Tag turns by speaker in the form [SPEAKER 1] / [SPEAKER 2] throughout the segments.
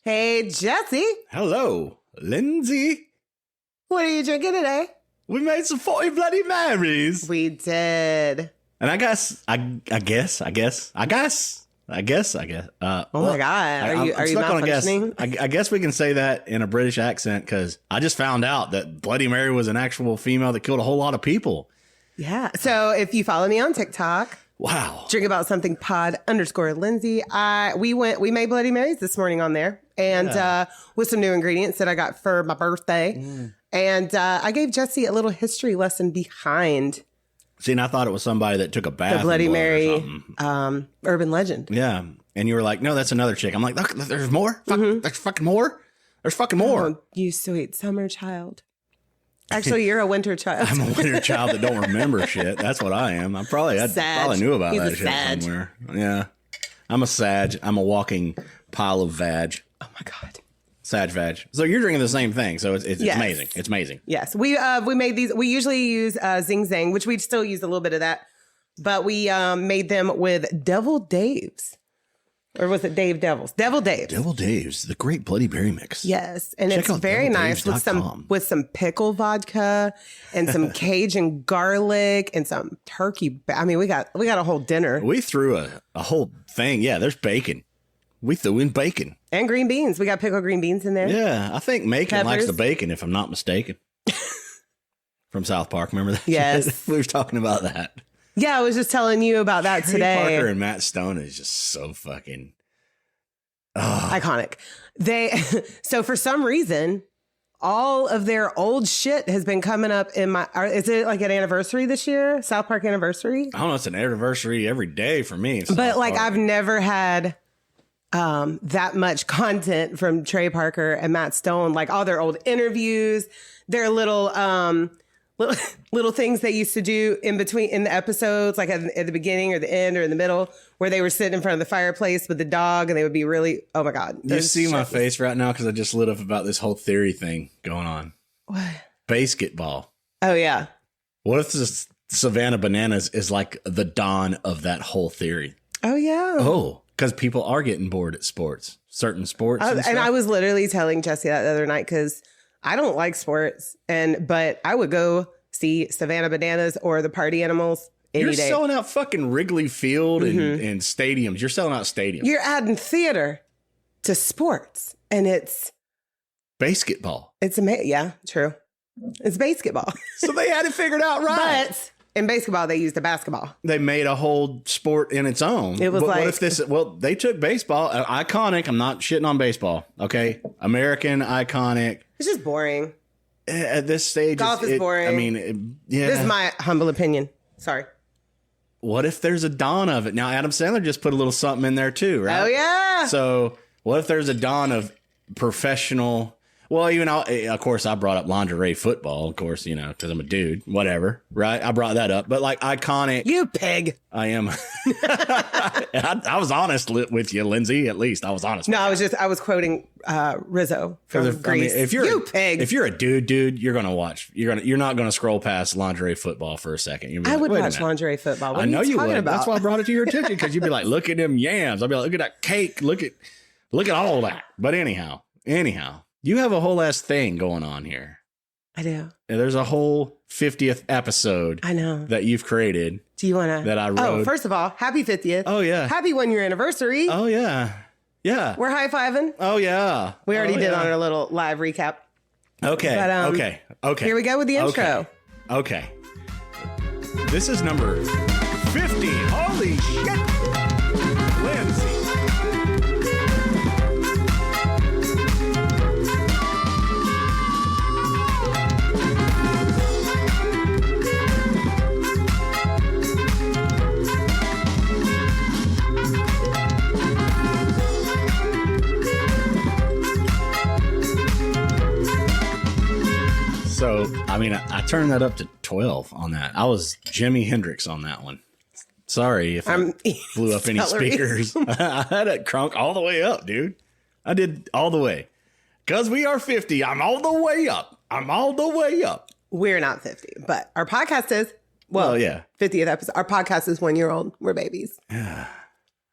[SPEAKER 1] Hey, Jesse.
[SPEAKER 2] Hello, Lindsay.
[SPEAKER 1] What are you drinking today?
[SPEAKER 2] We made some 40 Bloody Marys.
[SPEAKER 1] We did.
[SPEAKER 2] And I guess.
[SPEAKER 1] Oh my God. Are you malfunctioning?
[SPEAKER 2] I guess we can say that in a British accent because I just found out that Bloody Mary was an actual female that killed a whole lot of people.
[SPEAKER 1] Yeah. So if you follow me on TikTok.
[SPEAKER 2] Wow.
[SPEAKER 1] Drink About Something pod _Lindsay. We made Bloody Marys this morning on there. And with some new ingredients that I got for my birthday. And I gave Jesse a little history lesson behind.
[SPEAKER 2] See, and I thought it was somebody that took a bath.
[SPEAKER 1] The Bloody Mary urban legend.
[SPEAKER 2] Yeah. And you were like, no, that's another chick. I'm like, look, there's more? There's fucking more? There's fucking more.
[SPEAKER 1] Oh, you sweet summer child. Actually, you're a winter child.
[SPEAKER 2] I'm a winter child that don't remember shit. That's what I am. I probably knew about that shit somewhere. Yeah. I'm a Sag. I'm a walking pile of vag.
[SPEAKER 1] Oh my God.
[SPEAKER 2] Sag vag. So you're drinking the same thing. So it's
[SPEAKER 1] yes.
[SPEAKER 2] amazing. It's amazing.
[SPEAKER 1] Yes. We made these. We usually use Zing Zang, which we still use a little bit of that. But we made them with Devil Dave's. Or was it Dave Devils? Devil Dave's.
[SPEAKER 2] Devil Dave's, the great Bloody Mary mix.
[SPEAKER 1] Yes. And it's very nice with some pickle vodka and some Cajun garlic and some turkey. I mean, we got a whole dinner.
[SPEAKER 2] We threw a whole thing. Yeah, there's bacon. We threw in bacon.
[SPEAKER 1] And green beans. We got pickled green beans in there.
[SPEAKER 2] Yeah, I think Macon likes the bacon, if I'm not mistaken. From South Park, remember that?
[SPEAKER 1] Yes.
[SPEAKER 2] We were talking about that.
[SPEAKER 1] Yeah, I was just telling you about that today.
[SPEAKER 2] Parker and Matt Stone is just so fucking
[SPEAKER 1] iconic. So for some reason, all of their old shit has been coming up in my. Is it like an anniversary this year? South Park anniversary?
[SPEAKER 2] I don't know. It's an anniversary every day for me.
[SPEAKER 1] But like, I've never had that much content from Trey Parker and Matt Stone. Like all their old interviews, their little things they used to do in the episodes, like at the beginning or the end or in the middle, where they were sitting in front of the fireplace with the dog and they would be really, oh my God.
[SPEAKER 2] You see my face right now because I just lit up about this whole theory thing going on.
[SPEAKER 1] What?
[SPEAKER 2] Basketball.
[SPEAKER 1] Oh, yeah.
[SPEAKER 2] What if the Savannah Bananas is like the dawn of that whole theory?
[SPEAKER 1] Oh, yeah.
[SPEAKER 2] Oh, because people are getting bored at sports, certain sports.
[SPEAKER 1] And I was literally telling Jesse that the other night because I don't like sports, but I would go see Savannah Bananas or the Party Animals any day.
[SPEAKER 2] You're selling out fucking Wrigley Field and stadiums. You're selling out stadiums.
[SPEAKER 1] You're adding theater to sports, and it's
[SPEAKER 2] basketball.
[SPEAKER 1] It's amazing. Yeah, true. It's basketball.
[SPEAKER 2] So they had it figured out right.
[SPEAKER 1] But in basketball, they used a basketball.
[SPEAKER 2] They made a whole sport in its own.
[SPEAKER 1] It was
[SPEAKER 2] what if this? Well, they took baseball, iconic. I'm not shitting on baseball. Okay, American iconic.
[SPEAKER 1] It's just boring.
[SPEAKER 2] At this stage,
[SPEAKER 1] golf is boring.
[SPEAKER 2] I mean, yeah.
[SPEAKER 1] This is my humble opinion. Sorry.
[SPEAKER 2] What if there's a dawn of it? Now, Adam Sandler just put a little something in there too, right?
[SPEAKER 1] Oh yeah.
[SPEAKER 2] So, what if there's a dawn of professional? Well, of course, I brought up lingerie football, of course, because I'm a dude, whatever, right? I brought that up, but like iconic.
[SPEAKER 1] You pig.
[SPEAKER 2] I am. I was honest with you, Lindsay, at least. I was honest.
[SPEAKER 1] No, I was quoting Rizzo from Grease.
[SPEAKER 2] I mean, if you're
[SPEAKER 1] you pig.
[SPEAKER 2] If you're a dude, you're going to watch. You're not going to scroll past lingery football for a second.
[SPEAKER 1] I would watch lingerie football. What I know you would.
[SPEAKER 2] About? That's why I brought it to your attention, because you'd be like, look at them yams. I'd be like, look at that cake. Look at all that. But anyhow. You have a whole ass thing going on here.
[SPEAKER 1] I do.
[SPEAKER 2] And there's a whole 50th episode.
[SPEAKER 1] I know.
[SPEAKER 2] That you've created.
[SPEAKER 1] Do you want to?
[SPEAKER 2] That I wrote.
[SPEAKER 1] Oh, first of all, happy 50th.
[SPEAKER 2] Oh, yeah.
[SPEAKER 1] Happy 1 year anniversary.
[SPEAKER 2] Oh, yeah. Yeah.
[SPEAKER 1] We're high-fiving.
[SPEAKER 2] Oh, yeah.
[SPEAKER 1] We already did on our little live recap.
[SPEAKER 2] Okay. But, okay.
[SPEAKER 1] Here we go with the intro.
[SPEAKER 2] Okay. This is number 50. Holy shit. Lindsay. So, I mean, I turned that up to 12 on that. I was Jimi Hendrix on that one. Sorry if I blew up any speakers. I had it crunk all the way up, dude. I did all the way. Because we are 50. I'm all the way up.
[SPEAKER 1] We're not 50, but our podcast is, well, yeah. 50th episode. Our podcast is 1 year old. We're babies.
[SPEAKER 2] Yeah.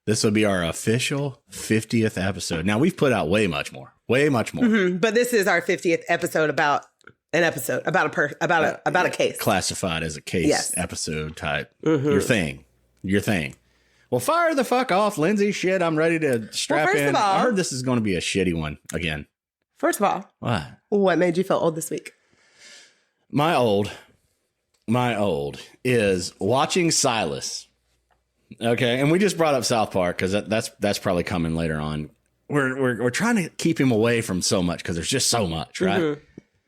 [SPEAKER 2] This will be our official 50th episode. Now, we've put out way much more.
[SPEAKER 1] Mm-hmm. But this is our 50th episode about an episode, about a case.
[SPEAKER 2] Classified as a case episode type. Mm-hmm. Your thing. Well, fire the fuck off, Lindsay. Shit, I'm ready to strap in. I heard this is going to be a shitty one again.
[SPEAKER 1] First of all. What made you feel old this week?
[SPEAKER 2] My old is watching Silas. Okay, and we just brought up South Park because that's probably coming later on. We're trying to keep him away from so much because there's just so much, right?
[SPEAKER 1] Mm-hmm.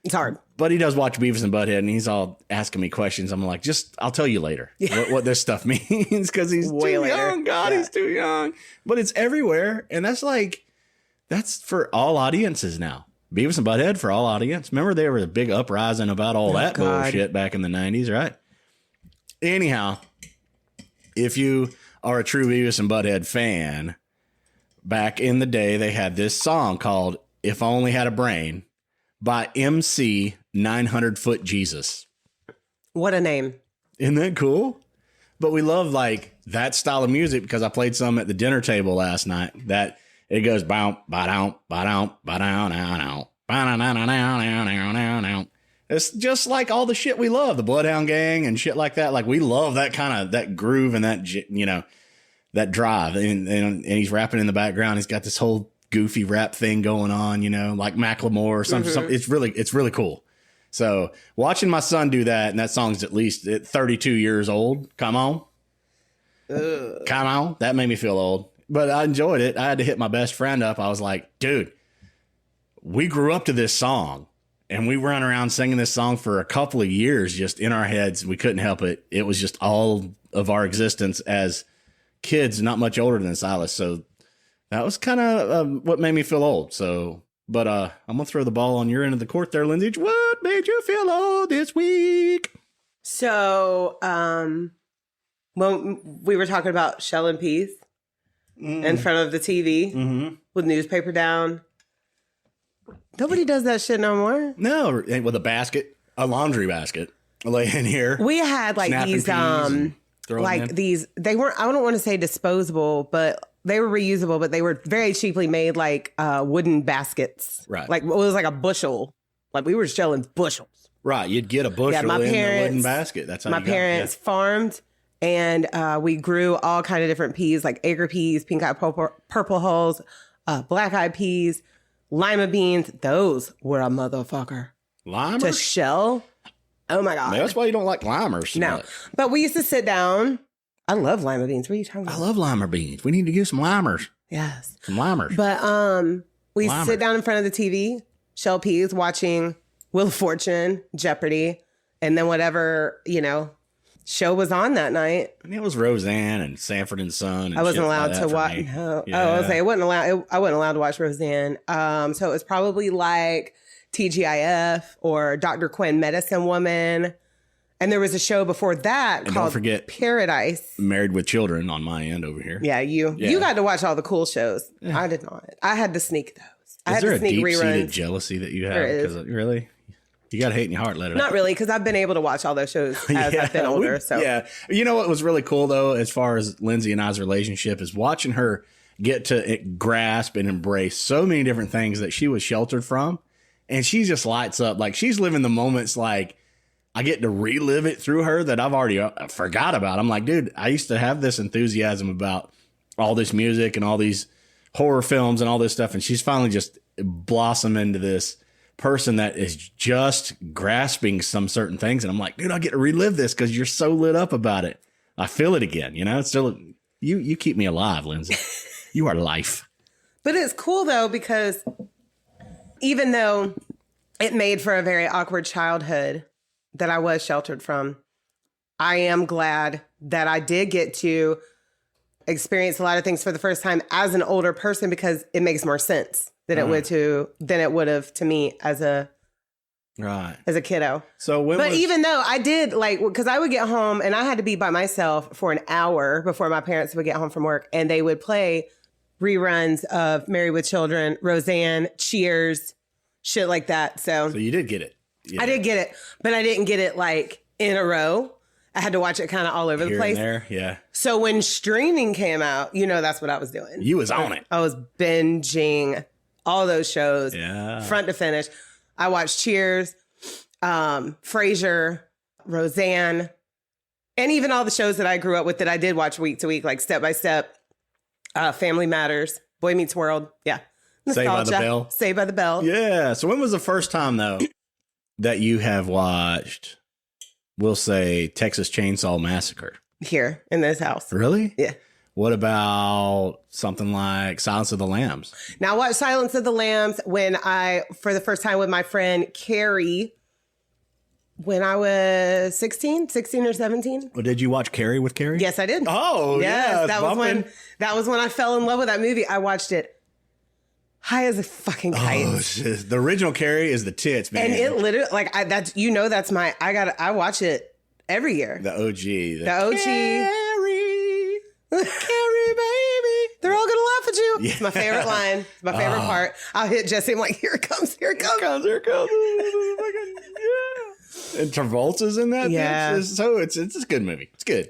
[SPEAKER 1] It's hard.
[SPEAKER 2] But he does watch Beavis and Butthead, and he's all asking me questions. I'm like, I'll tell you later what this stuff means because he's way too young. God, he's too young. But it's everywhere, and that's for all audiences now. Beavis and Butthead for all audience. Remember, there was a big uprising about all that bullshit back in the 90s, right? Anyhow, if you are a true Beavis and Butthead fan, back in the day, they had this song called If I Only Had a Brain by MC 900 Foot Jesus. What
[SPEAKER 1] a name.
[SPEAKER 2] Isn't that cool? But we love like that style of music because I played some at the dinner table last night that it goes bow, ba-down, ba-down, ba-down, down, ba-down. It's just like all the shit we love, the Bloodhound Gang and shit like that. Like we love that kind of that groove and that, that drive. And he's rapping in the background. He's got this whole goofy rap thing going on, like Macklemore or something. Mm-hmm. It's really cool. So watching my son do that, and that song's at least 32 years old. Come on. Come on. That made me feel old. But I enjoyed it. I had to hit my best friend up. I was like, dude, we grew up to this song. And we ran around singing this song for a couple of years just in our heads. We couldn't help it. It was just all of our existence as kids, not much older than Silas. So that was kind of what made me feel old. So, but I'm going to throw the ball on your end of the court there, Lindsay. What made you feel old this week?
[SPEAKER 1] So, when we were talking about shelling peas in front of the TV with newspaper down. Nobody does that shit no more.
[SPEAKER 2] No, with a laundry basket laying here.
[SPEAKER 1] We had like these, they weren't, I don't want to say disposable, but they were reusable, but they were very cheaply made like wooden baskets.
[SPEAKER 2] Right.
[SPEAKER 1] Like it was like a bushel. Like we were shelling bushels.
[SPEAKER 2] Right. You'd get a bushel in a wooden basket. That's how
[SPEAKER 1] my parents farmed and we grew all kind of different peas, like acre peas, pink-eyed purple hulls, black-eyed peas. Lima beans, those were a motherfucker.
[SPEAKER 2] Limers?
[SPEAKER 1] To shell? Oh my God.
[SPEAKER 2] Maybe that's why you don't like limers.
[SPEAKER 1] No. But we used to sit down. I love lima beans. What are you talking about?
[SPEAKER 2] I love lima beans. We need to get some limers.
[SPEAKER 1] Yes.
[SPEAKER 2] Some limers.
[SPEAKER 1] But we sit down in front of the TV, shell peas, watching Wheel of Fortune, Jeopardy, and then whatever, show was on that night.
[SPEAKER 2] And it was Roseanne and Sanford and Son. And
[SPEAKER 1] I wasn't allowed to watch. No. Yeah. I was say I wasn't allowed to watch Roseanne. So it was probably like TGIF or Dr. Quinn, Medicine Woman. And there was a show before that called, don't forget, Paradise.
[SPEAKER 2] Married with Children on my end over here.
[SPEAKER 1] Yeah, you got to watch all the cool shows. Yeah. I did not. I had to sneak those.
[SPEAKER 2] Is there a deep-seated jealousy that you have? Because really? You got to hate in your heart, let it out.
[SPEAKER 1] Not really, because I've been able to watch all those shows as I've been older.
[SPEAKER 2] Yeah. You know what was really cool, though, as far as Lindsay and I's relationship, is watching her get to grasp and embrace so many different things that she was sheltered from. And she just lights up. Like, she's living the moments like I get to relive it through her that I've already forgot about. I'm like, dude, I used to have this enthusiasm about all this music and all these horror films and all this stuff. And she's finally just blossomed into this person that is just grasping some certain things. And I'm like, dude, I get to relive this because you're so lit up about it. I feel it again. It's still, you keep me alive, Lindsay. You are life.
[SPEAKER 1] But it's cool though, because even though it made for a very awkward childhood that I was sheltered from, I am glad that I did get to experience a lot of things for the first time as an older person, because it makes more sense than it would have to me as a kiddo.
[SPEAKER 2] So
[SPEAKER 1] even though I did because I would get home and I had to be by myself for an hour before my parents would get home from work, and they would play reruns of Married with Children, Roseanne, Cheers, shit like that. So
[SPEAKER 2] you did get it.
[SPEAKER 1] Yeah. I did get it, but I didn't get it like in a row. I had to watch it kind of all over the
[SPEAKER 2] Here
[SPEAKER 1] place.
[SPEAKER 2] and there, yeah.
[SPEAKER 1] So when streaming came out, that's what I was doing.
[SPEAKER 2] You was on it.
[SPEAKER 1] I was binging all those shows, front to finish. I watched Cheers, Frasier, Roseanne, and even all the shows that I grew up with that I did watch week to week, like Step by Step, Family Matters, Boy Meets World. Yeah.
[SPEAKER 2] Saved by the Bell.
[SPEAKER 1] Saved by the Bell.
[SPEAKER 2] Yeah. So when was the first time, though, that you have watched, we'll say, Texas Chainsaw Massacre?
[SPEAKER 1] Here in this house.
[SPEAKER 2] Really?
[SPEAKER 1] Yeah.
[SPEAKER 2] What about something like Silence of the Lambs?
[SPEAKER 1] Now, I watched Silence of the Lambs for the first time with my friend Carrie, when I was 16 or 17.
[SPEAKER 2] Well, did you watch Carrie with Carrie?
[SPEAKER 1] Yes, I did.
[SPEAKER 2] Oh, yes.
[SPEAKER 1] That was when I fell in love with that movie. I watched it high as a fucking kite.
[SPEAKER 2] Oh, shit. The original Carrie is the tits, man.
[SPEAKER 1] And it literally, I watch it every year.
[SPEAKER 2] The OG.
[SPEAKER 1] The OG.
[SPEAKER 2] Carrie, baby.
[SPEAKER 1] They're all gonna laugh at you.
[SPEAKER 2] Yeah.
[SPEAKER 1] It's my favorite line. It's my favorite part. I'll hit Jesse. I'm like, here it comes.
[SPEAKER 2] Here it comes. And Travolta's in that.
[SPEAKER 1] Yeah.
[SPEAKER 2] So it's a good movie. It's good.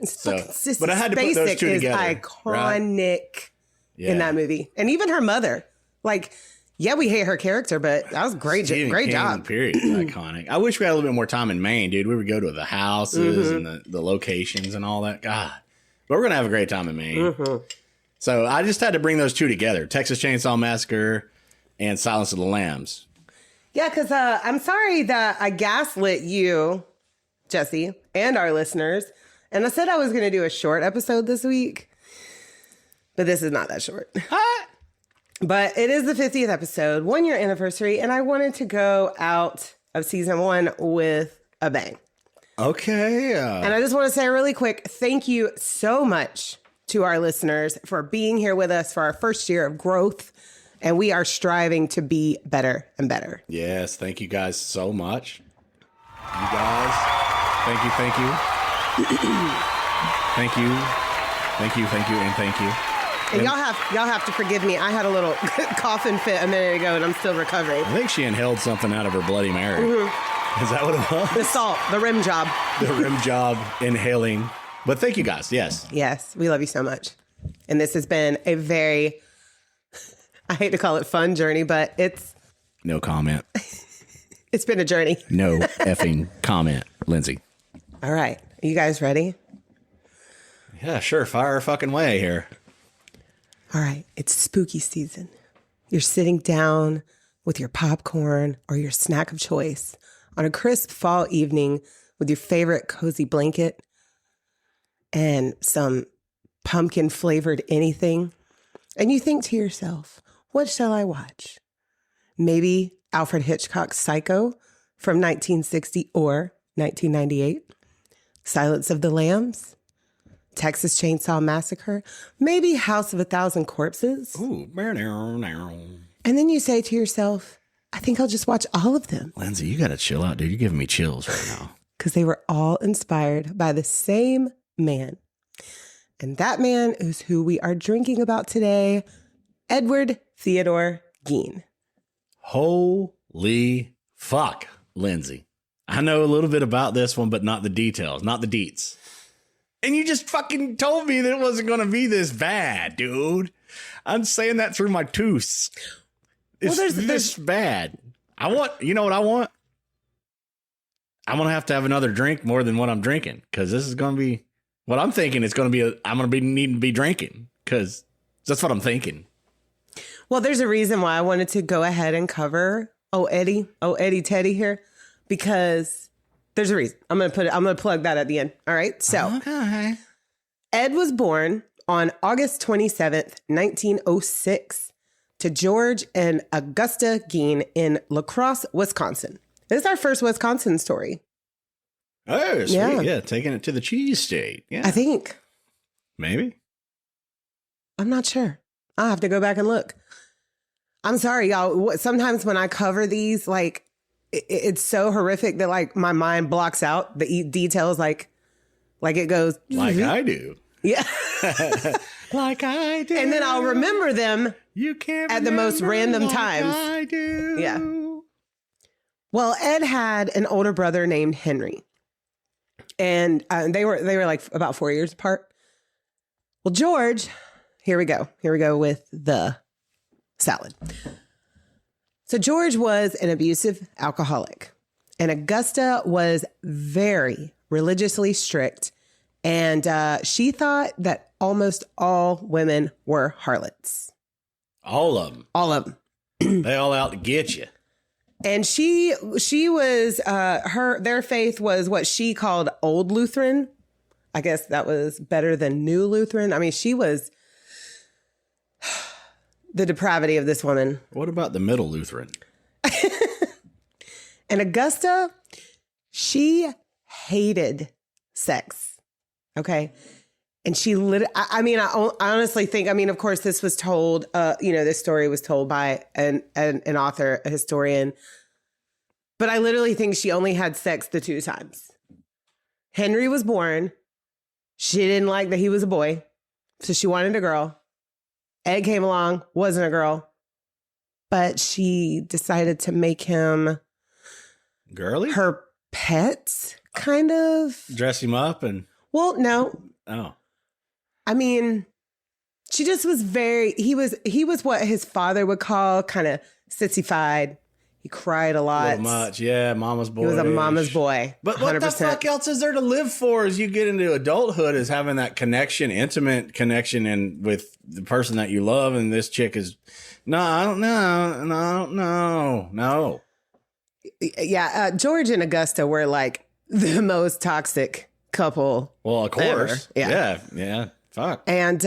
[SPEAKER 2] But I had to put those two together.
[SPEAKER 1] Iconic in that movie. And even her mother. Like, yeah, we hate her character, but that was great. Great job.
[SPEAKER 2] Period. Iconic. I wish we had a little bit more time in Maine, dude. We would go to the houses and the locations and all that. God. But we're going to have a great time in Maine. So I just had to bring those two together. Texas Chainsaw Massacre and Silence of the Lambs.
[SPEAKER 1] Yeah, because I'm sorry that I gaslit you, Jesse, and our listeners. And I said I was going to do a short episode this week. But this is not that short. But it is the 50th episode, 1 year anniversary. And I wanted to go out of season 1 with a bang.
[SPEAKER 2] Okay.
[SPEAKER 1] And I just want to say really quick, thank you so much to our listeners for being here with us for our first year of growth. And we are striving to be better and better.
[SPEAKER 2] Yes. Thank you guys so much. You guys. Thank you. Thank you. Thank you. Thank you. Thank you. And thank you.
[SPEAKER 1] And y'all have to forgive me. I had a little coughing fit a minute ago and I'm still recovering.
[SPEAKER 2] I think she inhaled something out of her Bloody Mary. Is that what it was?
[SPEAKER 1] The salt, the rim job.
[SPEAKER 2] The rim job, inhaling. But thank you guys. Yes.
[SPEAKER 1] Yes. We love you so much. And this has been a very, I hate to call it fun journey, but it's.
[SPEAKER 2] No comment.
[SPEAKER 1] It's been a journey.
[SPEAKER 2] No effing comment, Lindsay.
[SPEAKER 1] All right. Are you guys ready?
[SPEAKER 2] Yeah, sure. Fire a fucking way here.
[SPEAKER 1] All right. It's spooky season. You're sitting down with your popcorn or your snack of choice on a crisp fall evening with your favorite cozy blanket and some pumpkin flavored anything. And you think to yourself, what shall I watch? Maybe Alfred Hitchcock's Psycho from 1960 or 1998, Silence of the Lambs, Texas Chainsaw Massacre, maybe House of a Thousand Corpses.
[SPEAKER 2] Ooh.
[SPEAKER 1] And then you say to yourself, I think I'll just watch all of them.
[SPEAKER 2] Lindsay, you got to chill out, dude. You're giving me chills right now.
[SPEAKER 1] Because they were all inspired by the same man. And that man is who we are drinking about today, Edward Theodore Gein.
[SPEAKER 2] Holy fuck, Lindsay. I know a little bit about this one, but not the details, not the deets. And you just fucking told me that it wasn't going to be this bad, dude. I'm saying that through my tooth. It's this bad. You know what I want? I'm going to have another drink more than what I'm drinking. Because this is going to be, what I'm thinking it's going to be, I'm going to be needing to be drinking. Because that's what I'm thinking.
[SPEAKER 1] Well, there's a reason why I wanted to go ahead and cover Eddie Teddy here. Because there's a reason. I'm going to plug that at the end. All right. So
[SPEAKER 2] okay.
[SPEAKER 1] Ed was born on August 27th, 1906 to George and Augusta Gein in La Crosse, Wisconsin. This is our first Wisconsin story.
[SPEAKER 2] Oh, sweet. Yeah. Taking it to the cheese state. Yeah.
[SPEAKER 1] I think.
[SPEAKER 2] Maybe.
[SPEAKER 1] I'm not sure. I'll have to go back and look. I'm sorry, y'all. Sometimes when I cover these, like, it's so horrific that, like, my mind blocks out the details, like it goes.
[SPEAKER 2] Like I do.
[SPEAKER 1] Yeah.
[SPEAKER 2] Like I do.
[SPEAKER 1] And then I'll remember them at the most random times.
[SPEAKER 2] I do.
[SPEAKER 1] Yeah. Well, Ed had an older brother named Henry. And they were like about 4 years apart. Well, George, here we go with the salad. So George was an abusive alcoholic, and Augusta was very religiously strict. And she thought that almost all women were harlots.
[SPEAKER 2] All of them.
[SPEAKER 1] All of them.
[SPEAKER 2] They all out to get you.
[SPEAKER 1] And she was, their faith was what she called old Lutheran. I guess that was better than new Lutheran. I mean, she was the depravity of this woman.
[SPEAKER 2] What about the middle Lutheran?
[SPEAKER 1] And Augusta, she hated sex. Okay. And she I honestly think, of course, this was told, this story was told by an author, a historian. But I literally think she only had sex the 2 times. Henry was born. She didn't like that he was a boy. So she wanted a girl. Ed came along, wasn't a girl. But she decided to make him
[SPEAKER 2] girly,
[SPEAKER 1] her pet, kind of.
[SPEAKER 2] Dress him up and.
[SPEAKER 1] Well, no.
[SPEAKER 2] Oh.
[SPEAKER 1] I mean, she just was he was what his father would call kind of sissified. He cried a lot.
[SPEAKER 2] A little much. Yeah, mama's boy.
[SPEAKER 1] He was a mama's boy.
[SPEAKER 2] But
[SPEAKER 1] 100%.
[SPEAKER 2] What the fuck else is there to live for as you get into adulthood, is having that connection, intimate connection and with the person that you love. And this chick is, I don't know. No.
[SPEAKER 1] Yeah. George and Augusta were like the most toxic couple.
[SPEAKER 2] Well, of course.
[SPEAKER 1] Ever.
[SPEAKER 2] Yeah. Fuck.
[SPEAKER 1] And,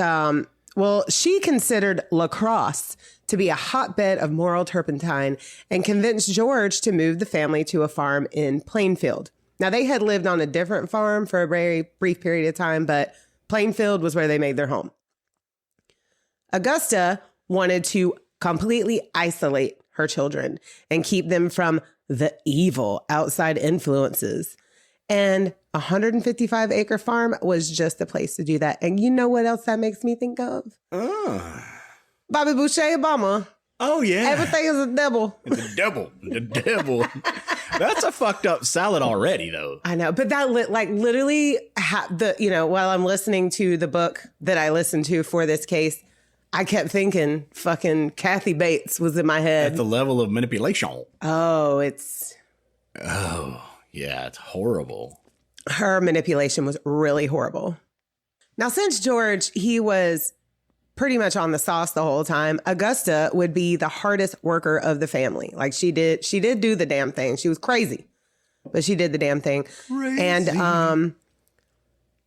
[SPEAKER 1] she considered lacrosse to be a hotbed of moral turpentine and convinced George to move the family to a farm in Plainfield. Now, they had lived on a different farm for a very brief period of time, but Plainfield was where they made their home. Augusta wanted to completely isolate her children and keep them from the evil outside influences. And a 155-acre farm was just the place to do that. And you know what else that makes me think of? Bobby Boucher Obama.
[SPEAKER 2] Oh, yeah.
[SPEAKER 1] Everything is a devil.
[SPEAKER 2] The devil. That's a fucked up salad already, though.
[SPEAKER 1] I know. But that literally, while I'm listening to the book that I listened to for this case, I kept thinking fucking Kathy Bates was in my head.
[SPEAKER 2] At the level of manipulation.
[SPEAKER 1] Oh,
[SPEAKER 2] yeah, it's horrible.
[SPEAKER 1] Her manipulation was really horrible. Now, since George, he was pretty much on the sauce the whole time, Augusta would be the hardest worker of the family. Like she did do the damn thing. She was crazy, but she did the damn thing. Crazy. And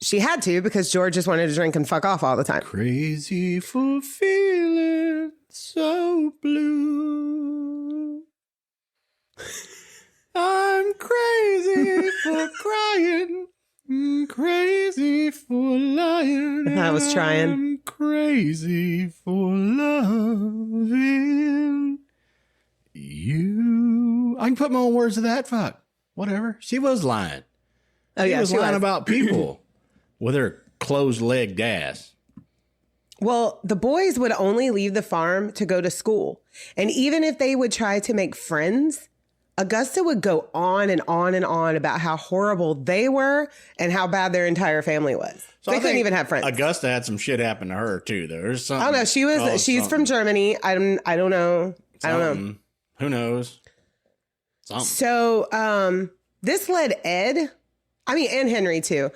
[SPEAKER 1] she had to, because George just wanted to drink and fuck off all the time.
[SPEAKER 2] Crazy for feeling so blue. I'm crazy for crying, crazy for lying.
[SPEAKER 1] I was trying.
[SPEAKER 2] I'm crazy for loving you. I can put my own words to that. Fuck. Whatever. She was lying.
[SPEAKER 1] Oh, yeah,
[SPEAKER 2] she was lying about people with her closed-legged ass.
[SPEAKER 1] Well, the boys would only leave the farm to go to school. And even if they would try to make friends, Augusta would go on and on and on about how horrible they were and how bad their entire family was. So they couldn't even have friends.
[SPEAKER 2] Augusta had some shit happen to her too. There's something.
[SPEAKER 1] I don't know. She's from Germany. I don't know. I don't know.
[SPEAKER 2] Who knows? Something.
[SPEAKER 1] So this led Ed, and Henry too,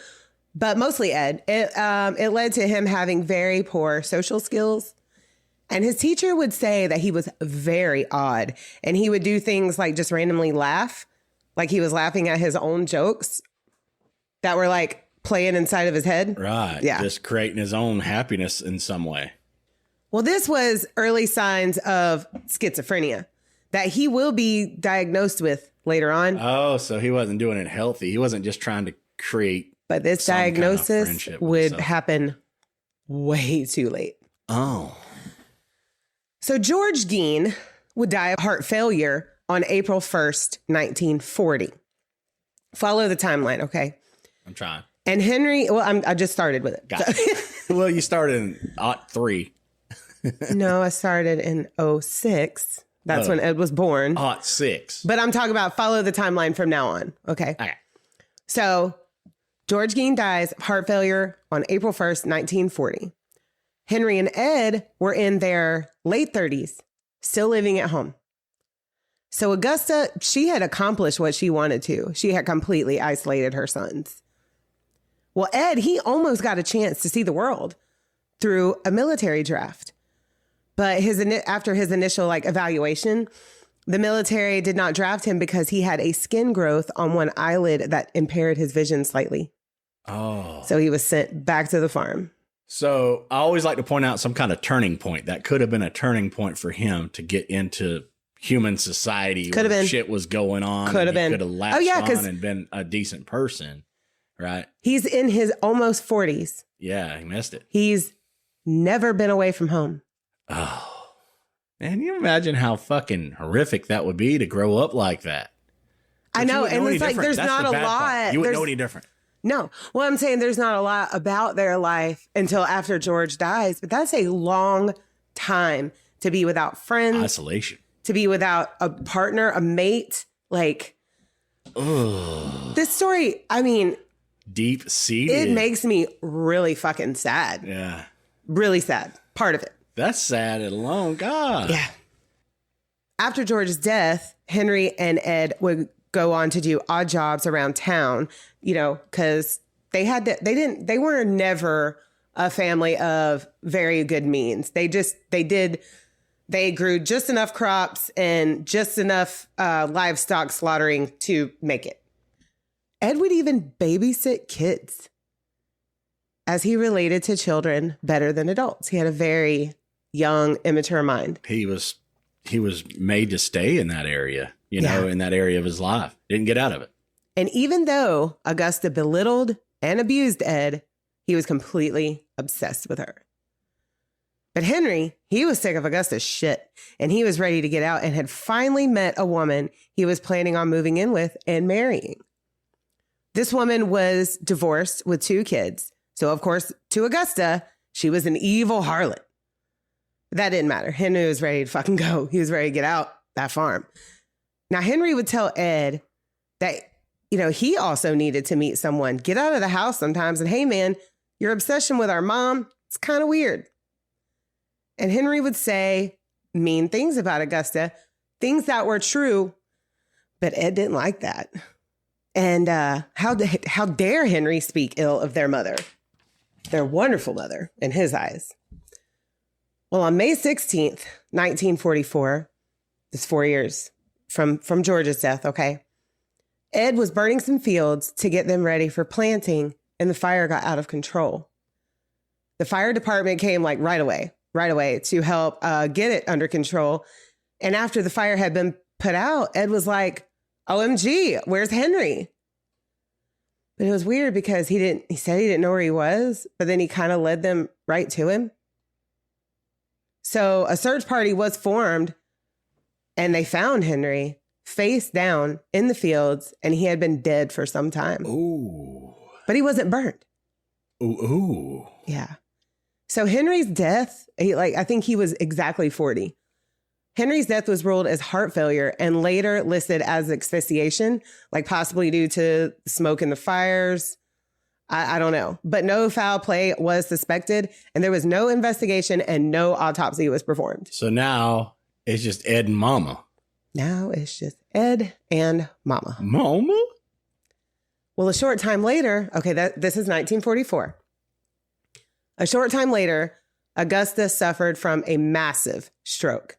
[SPEAKER 1] but mostly Ed. It led to him having very poor social skills. And his teacher would say that he was very odd, and he would do things like just randomly laugh, like he was laughing at his own jokes that were like playing inside of his head.
[SPEAKER 2] Right.
[SPEAKER 1] Yeah.
[SPEAKER 2] Just creating his own happiness in some way.
[SPEAKER 1] Well, this was early signs of schizophrenia that he will be diagnosed with later on.
[SPEAKER 2] Oh, so he wasn't doing it healthy. He wasn't just trying to create.
[SPEAKER 1] But this diagnosis would happen way too late.
[SPEAKER 2] Oh.
[SPEAKER 1] So George Gein would die of heart failure on April 1st, 1940. Follow the timeline, okay?
[SPEAKER 2] I'm trying.
[SPEAKER 1] And Henry, I just started with it.
[SPEAKER 2] Got it. Well, you started in 03.
[SPEAKER 1] No, I started in 06. That's when Ed was born.
[SPEAKER 2] 06.
[SPEAKER 1] But I'm talking about follow the timeline from now on, okay?
[SPEAKER 2] Okay.
[SPEAKER 1] So George Gein dies of heart failure on April 1st, 1940. Henry and Ed were in their late 30s, still living at home. So Augusta, she had accomplished what she wanted to. She had completely isolated her sons. Well, Ed, he almost got a chance to see the world through a military draft. But after his initial evaluation, the military did not draft him because he had a skin growth on one eyelid that impaired his vision slightly.
[SPEAKER 2] Oh.
[SPEAKER 1] So he was sent back to the farm.
[SPEAKER 2] So I always like to point out some kind of turning point. That could have been a turning point for him to get into human society.
[SPEAKER 1] Could have been.
[SPEAKER 2] Shit was going on.
[SPEAKER 1] Could have been.
[SPEAKER 2] Could have latched on and been a decent person. Right?
[SPEAKER 1] He's in his almost 40s.
[SPEAKER 2] Yeah, he missed it.
[SPEAKER 1] He's never been away from home.
[SPEAKER 2] Oh. And you imagine how fucking horrific that would be to grow up like that. But
[SPEAKER 1] I know. And it's like, there's
[SPEAKER 2] That's
[SPEAKER 1] not a lot.
[SPEAKER 2] part. You wouldn't know any different.
[SPEAKER 1] No. Well, I'm saying there's not a lot about their life until after George dies. But that's a long time to be without friends.
[SPEAKER 2] Isolation.
[SPEAKER 1] To be without a partner, a mate. This story, I mean...
[SPEAKER 2] Deep-seated.
[SPEAKER 1] It makes me really fucking sad.
[SPEAKER 2] Yeah.
[SPEAKER 1] Really sad. Part of it.
[SPEAKER 2] That's sad alone. God.
[SPEAKER 1] Yeah. After George's death, Henry and Ed would go on to do odd jobs around town, because they were never a family of very good means. They grew just enough crops and just enough livestock slaughtering to make it. Ed would even babysit kids as he related to children better than adults. He had a very young, immature mind.
[SPEAKER 2] He was made to stay in that area, in that area of his life. Didn't get out of it.
[SPEAKER 1] And even though Augusta belittled and abused Ed, he was completely obsessed with her. But Henry, he was sick of Augusta's shit, and he was ready to get out and had finally met a woman he was planning on moving in with and marrying. This woman was divorced with 2 kids. So, of course, to Augusta, she was an evil harlot. That didn't matter. Henry was ready to fucking go. He was ready to get out that farm. Now, Henry would tell Ed that, he also needed to meet someone, get out of the house sometimes. And, hey, man, your obsession with our mom, it's kind of weird. And Henry would say mean things about Augusta, things that were true, but Ed didn't like that. And how dare Henry speak ill of their mother, their wonderful mother, in his eyes. Well, on May 16th, 1944, it's 4 years from George's death, okay? Ed was burning some fields to get them ready for planting, and the fire got out of control. The fire department came right away to help get it under control. And after the fire had been put out, Ed was like, OMG, where's Henry? But it was weird because he said he didn't know where he was, but then he kind of led them right to him. So a search party was formed and they found Henry face down in the fields, and he had been dead for some time.
[SPEAKER 2] Ooh.
[SPEAKER 1] But he wasn't burned.
[SPEAKER 2] Ooh.
[SPEAKER 1] Yeah. So Henry's death, I think he was exactly 40. Henry's death was ruled as heart failure and later listed as asphyxiation, possibly due to smoke in the fires. I don't know. But no foul play was suspected, and there was no investigation and no autopsy was performed.
[SPEAKER 2] So now it's just Ed and Mama.
[SPEAKER 1] Now it's just Ed and Mama.
[SPEAKER 2] Mama?
[SPEAKER 1] Well, a short time later, this is 1944. A short time later, Augusta suffered from a massive stroke.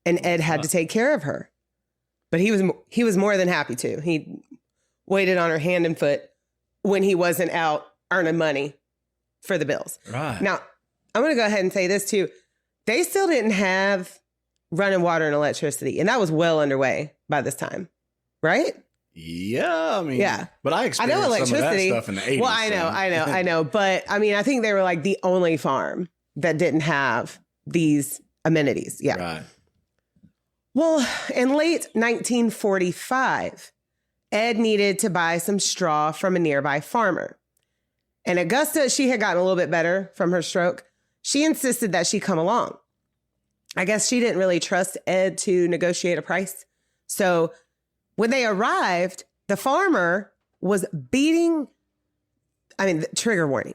[SPEAKER 1] And Ed had to take care of her. But he was more than happy to. He waited on her hand and foot when he wasn't out earning money for the bills.
[SPEAKER 2] Right.
[SPEAKER 1] Now, I'm going to go ahead and say this too. They still didn't have running water and electricity. And that was well underway by this time. Right?
[SPEAKER 2] Yeah. I mean,
[SPEAKER 1] yeah.
[SPEAKER 2] But I experienced some of that stuff in the 80s.
[SPEAKER 1] Well, I know. But I mean, I think they were the only farm that didn't have these amenities. Yeah.
[SPEAKER 2] Right.
[SPEAKER 1] Well, in late 1945, Ed needed to buy some straw from a nearby farmer. And Augusta, she had gotten a little bit better from her stroke. She insisted that she come along. I guess she didn't really trust Ed to negotiate a price. So when they arrived, the farmer was beating trigger warning.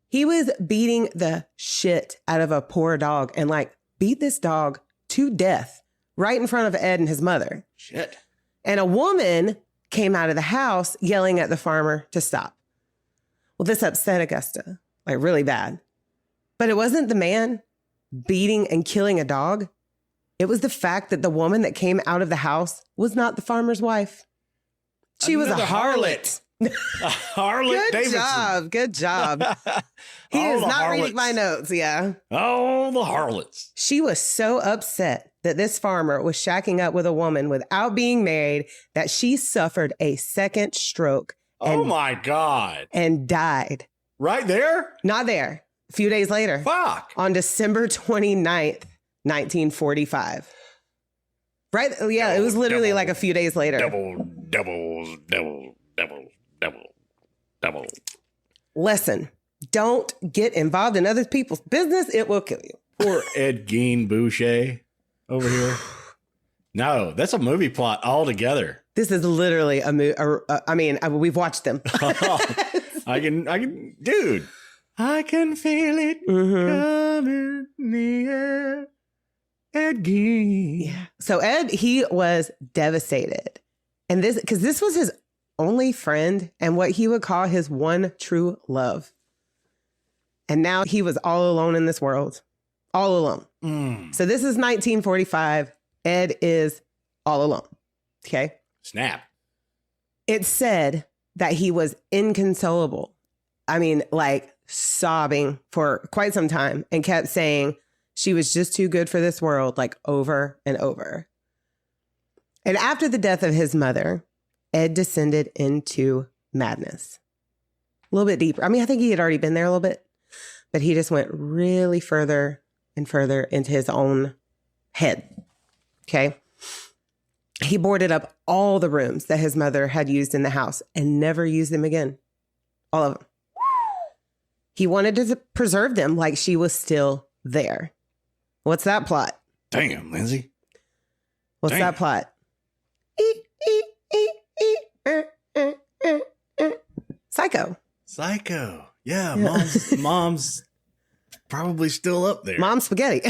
[SPEAKER 1] He was beating the shit out of a poor dog and like beat this dog to death right in front of Ed and his mother.
[SPEAKER 2] Shit.
[SPEAKER 1] And a woman came out of the house yelling at the farmer to stop. Well, this upset Augusta, like really bad. But it wasn't the man beating and killing a dog. It was the fact that the woman that came out of the house was not the farmer's wife. She was a harlot.
[SPEAKER 2] A harlot.
[SPEAKER 1] Good job. He is not reading my notes. Yeah.
[SPEAKER 2] Oh, the harlots.
[SPEAKER 1] She was so upset that this farmer was shacking up with a woman without being married that she suffered a second stroke.
[SPEAKER 2] Oh my God.
[SPEAKER 1] And died.
[SPEAKER 2] Right there?
[SPEAKER 1] Not there. A few days later.
[SPEAKER 2] Fuck.
[SPEAKER 1] On December 29th, 1945. Right? Yeah, it was literally like a few days later.
[SPEAKER 2] Double.
[SPEAKER 1] Listen, don't get involved in other people's business. It will kill you.
[SPEAKER 2] Poor Ed Gein Boucher over here. No, that's a movie plot altogether.
[SPEAKER 1] This is literally a movie. We've watched them.
[SPEAKER 2] I can, dude. I can feel it coming in the air. Ed Gein.
[SPEAKER 1] Yeah. So Ed, he was devastated. And because this was his only friend and what he would call his one true love. And now he was all alone in this world. All alone. So this is 1945. Ed is all alone. Okay.
[SPEAKER 2] Snap.
[SPEAKER 1] It said that he was inconsolable. I mean, like sobbing for quite some time and kept saying she was just too good for this world, like over and over. And after the death of his mother, Ed descended into madness. A little bit deeper. I mean, I think he had already been there a little bit, but he just went really further and further into his own head. Okay. He boarded up all the rooms that his mother had used in the house and never used them again. All of them. He wanted to preserve them like she was still there. What's that plot?
[SPEAKER 2] Damn, Lindsay.
[SPEAKER 1] What's that plot? Psycho.
[SPEAKER 2] Psycho. Yeah, mom's probably still up there.
[SPEAKER 1] Mom spaghetti.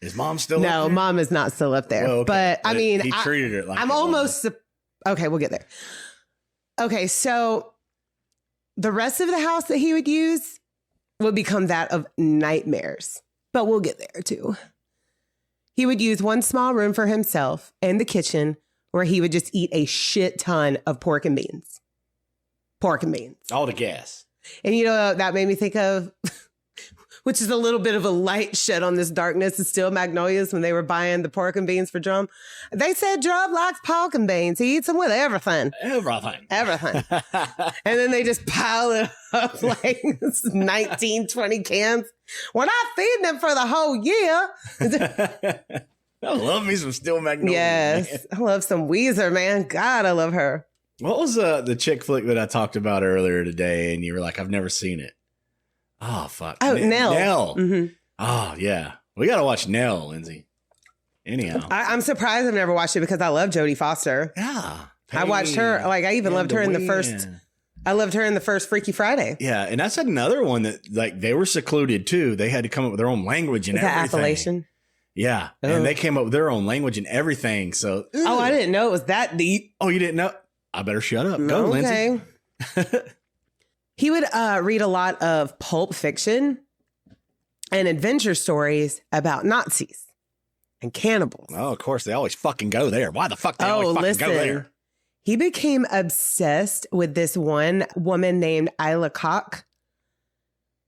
[SPEAKER 2] Is mom still up there?
[SPEAKER 1] No, mom is not still up there.
[SPEAKER 2] Well, okay.
[SPEAKER 1] But I mean,
[SPEAKER 2] he treated her like
[SPEAKER 1] I'm almost. Okay, we'll get there. Okay, so the rest of the house that he would use would become that of nightmares. But we'll get there too. He would use one small room for himself and the kitchen where he would just eat a shit ton of pork and beans. Pork and beans.
[SPEAKER 2] All the gas.
[SPEAKER 1] And you know, that made me think of, which is a little bit of a light shed on this darkness, is still Magnolias when they were buying the pork and beans for Drum. They said Drum likes pork and beans. He eats them with everything.
[SPEAKER 2] Everything.
[SPEAKER 1] And then they just pile it up like 19, 20 cans. We're not feeding them for the whole year.
[SPEAKER 2] I love me some Steel Magnolia.
[SPEAKER 1] Yes. Man. I love some Weezer, man. God, I love her.
[SPEAKER 2] What was the chick flick that I talked about earlier today? And you were like, I've never seen it. Oh, fuck.
[SPEAKER 1] Oh, Nell.
[SPEAKER 2] Nell. Mm-hmm. Oh, yeah. We got to watch Nell, Lindsay. Anyhow.
[SPEAKER 1] I'm surprised I've never watched it because I love Jodie Foster.
[SPEAKER 2] Yeah.
[SPEAKER 1] I watched her. Like, I even loved her in the first. I loved her in the first Freaky Friday.
[SPEAKER 2] Yeah. And that's another one that, like, they were secluded, too. They had to come up with their own language and everything. Appellation. Yeah. Oh. And they came up with their own language and everything. So.
[SPEAKER 1] Oh, I didn't know it was that deep.
[SPEAKER 2] Oh, you didn't know? I better shut up. Go, Lindsay.
[SPEAKER 1] He would read a lot of pulp fiction and adventure stories about Nazis and cannibals.
[SPEAKER 2] Oh, of course. They always fucking go there. Why the fuck they always fucking go there?
[SPEAKER 1] He became obsessed with this one woman named Isla Koch.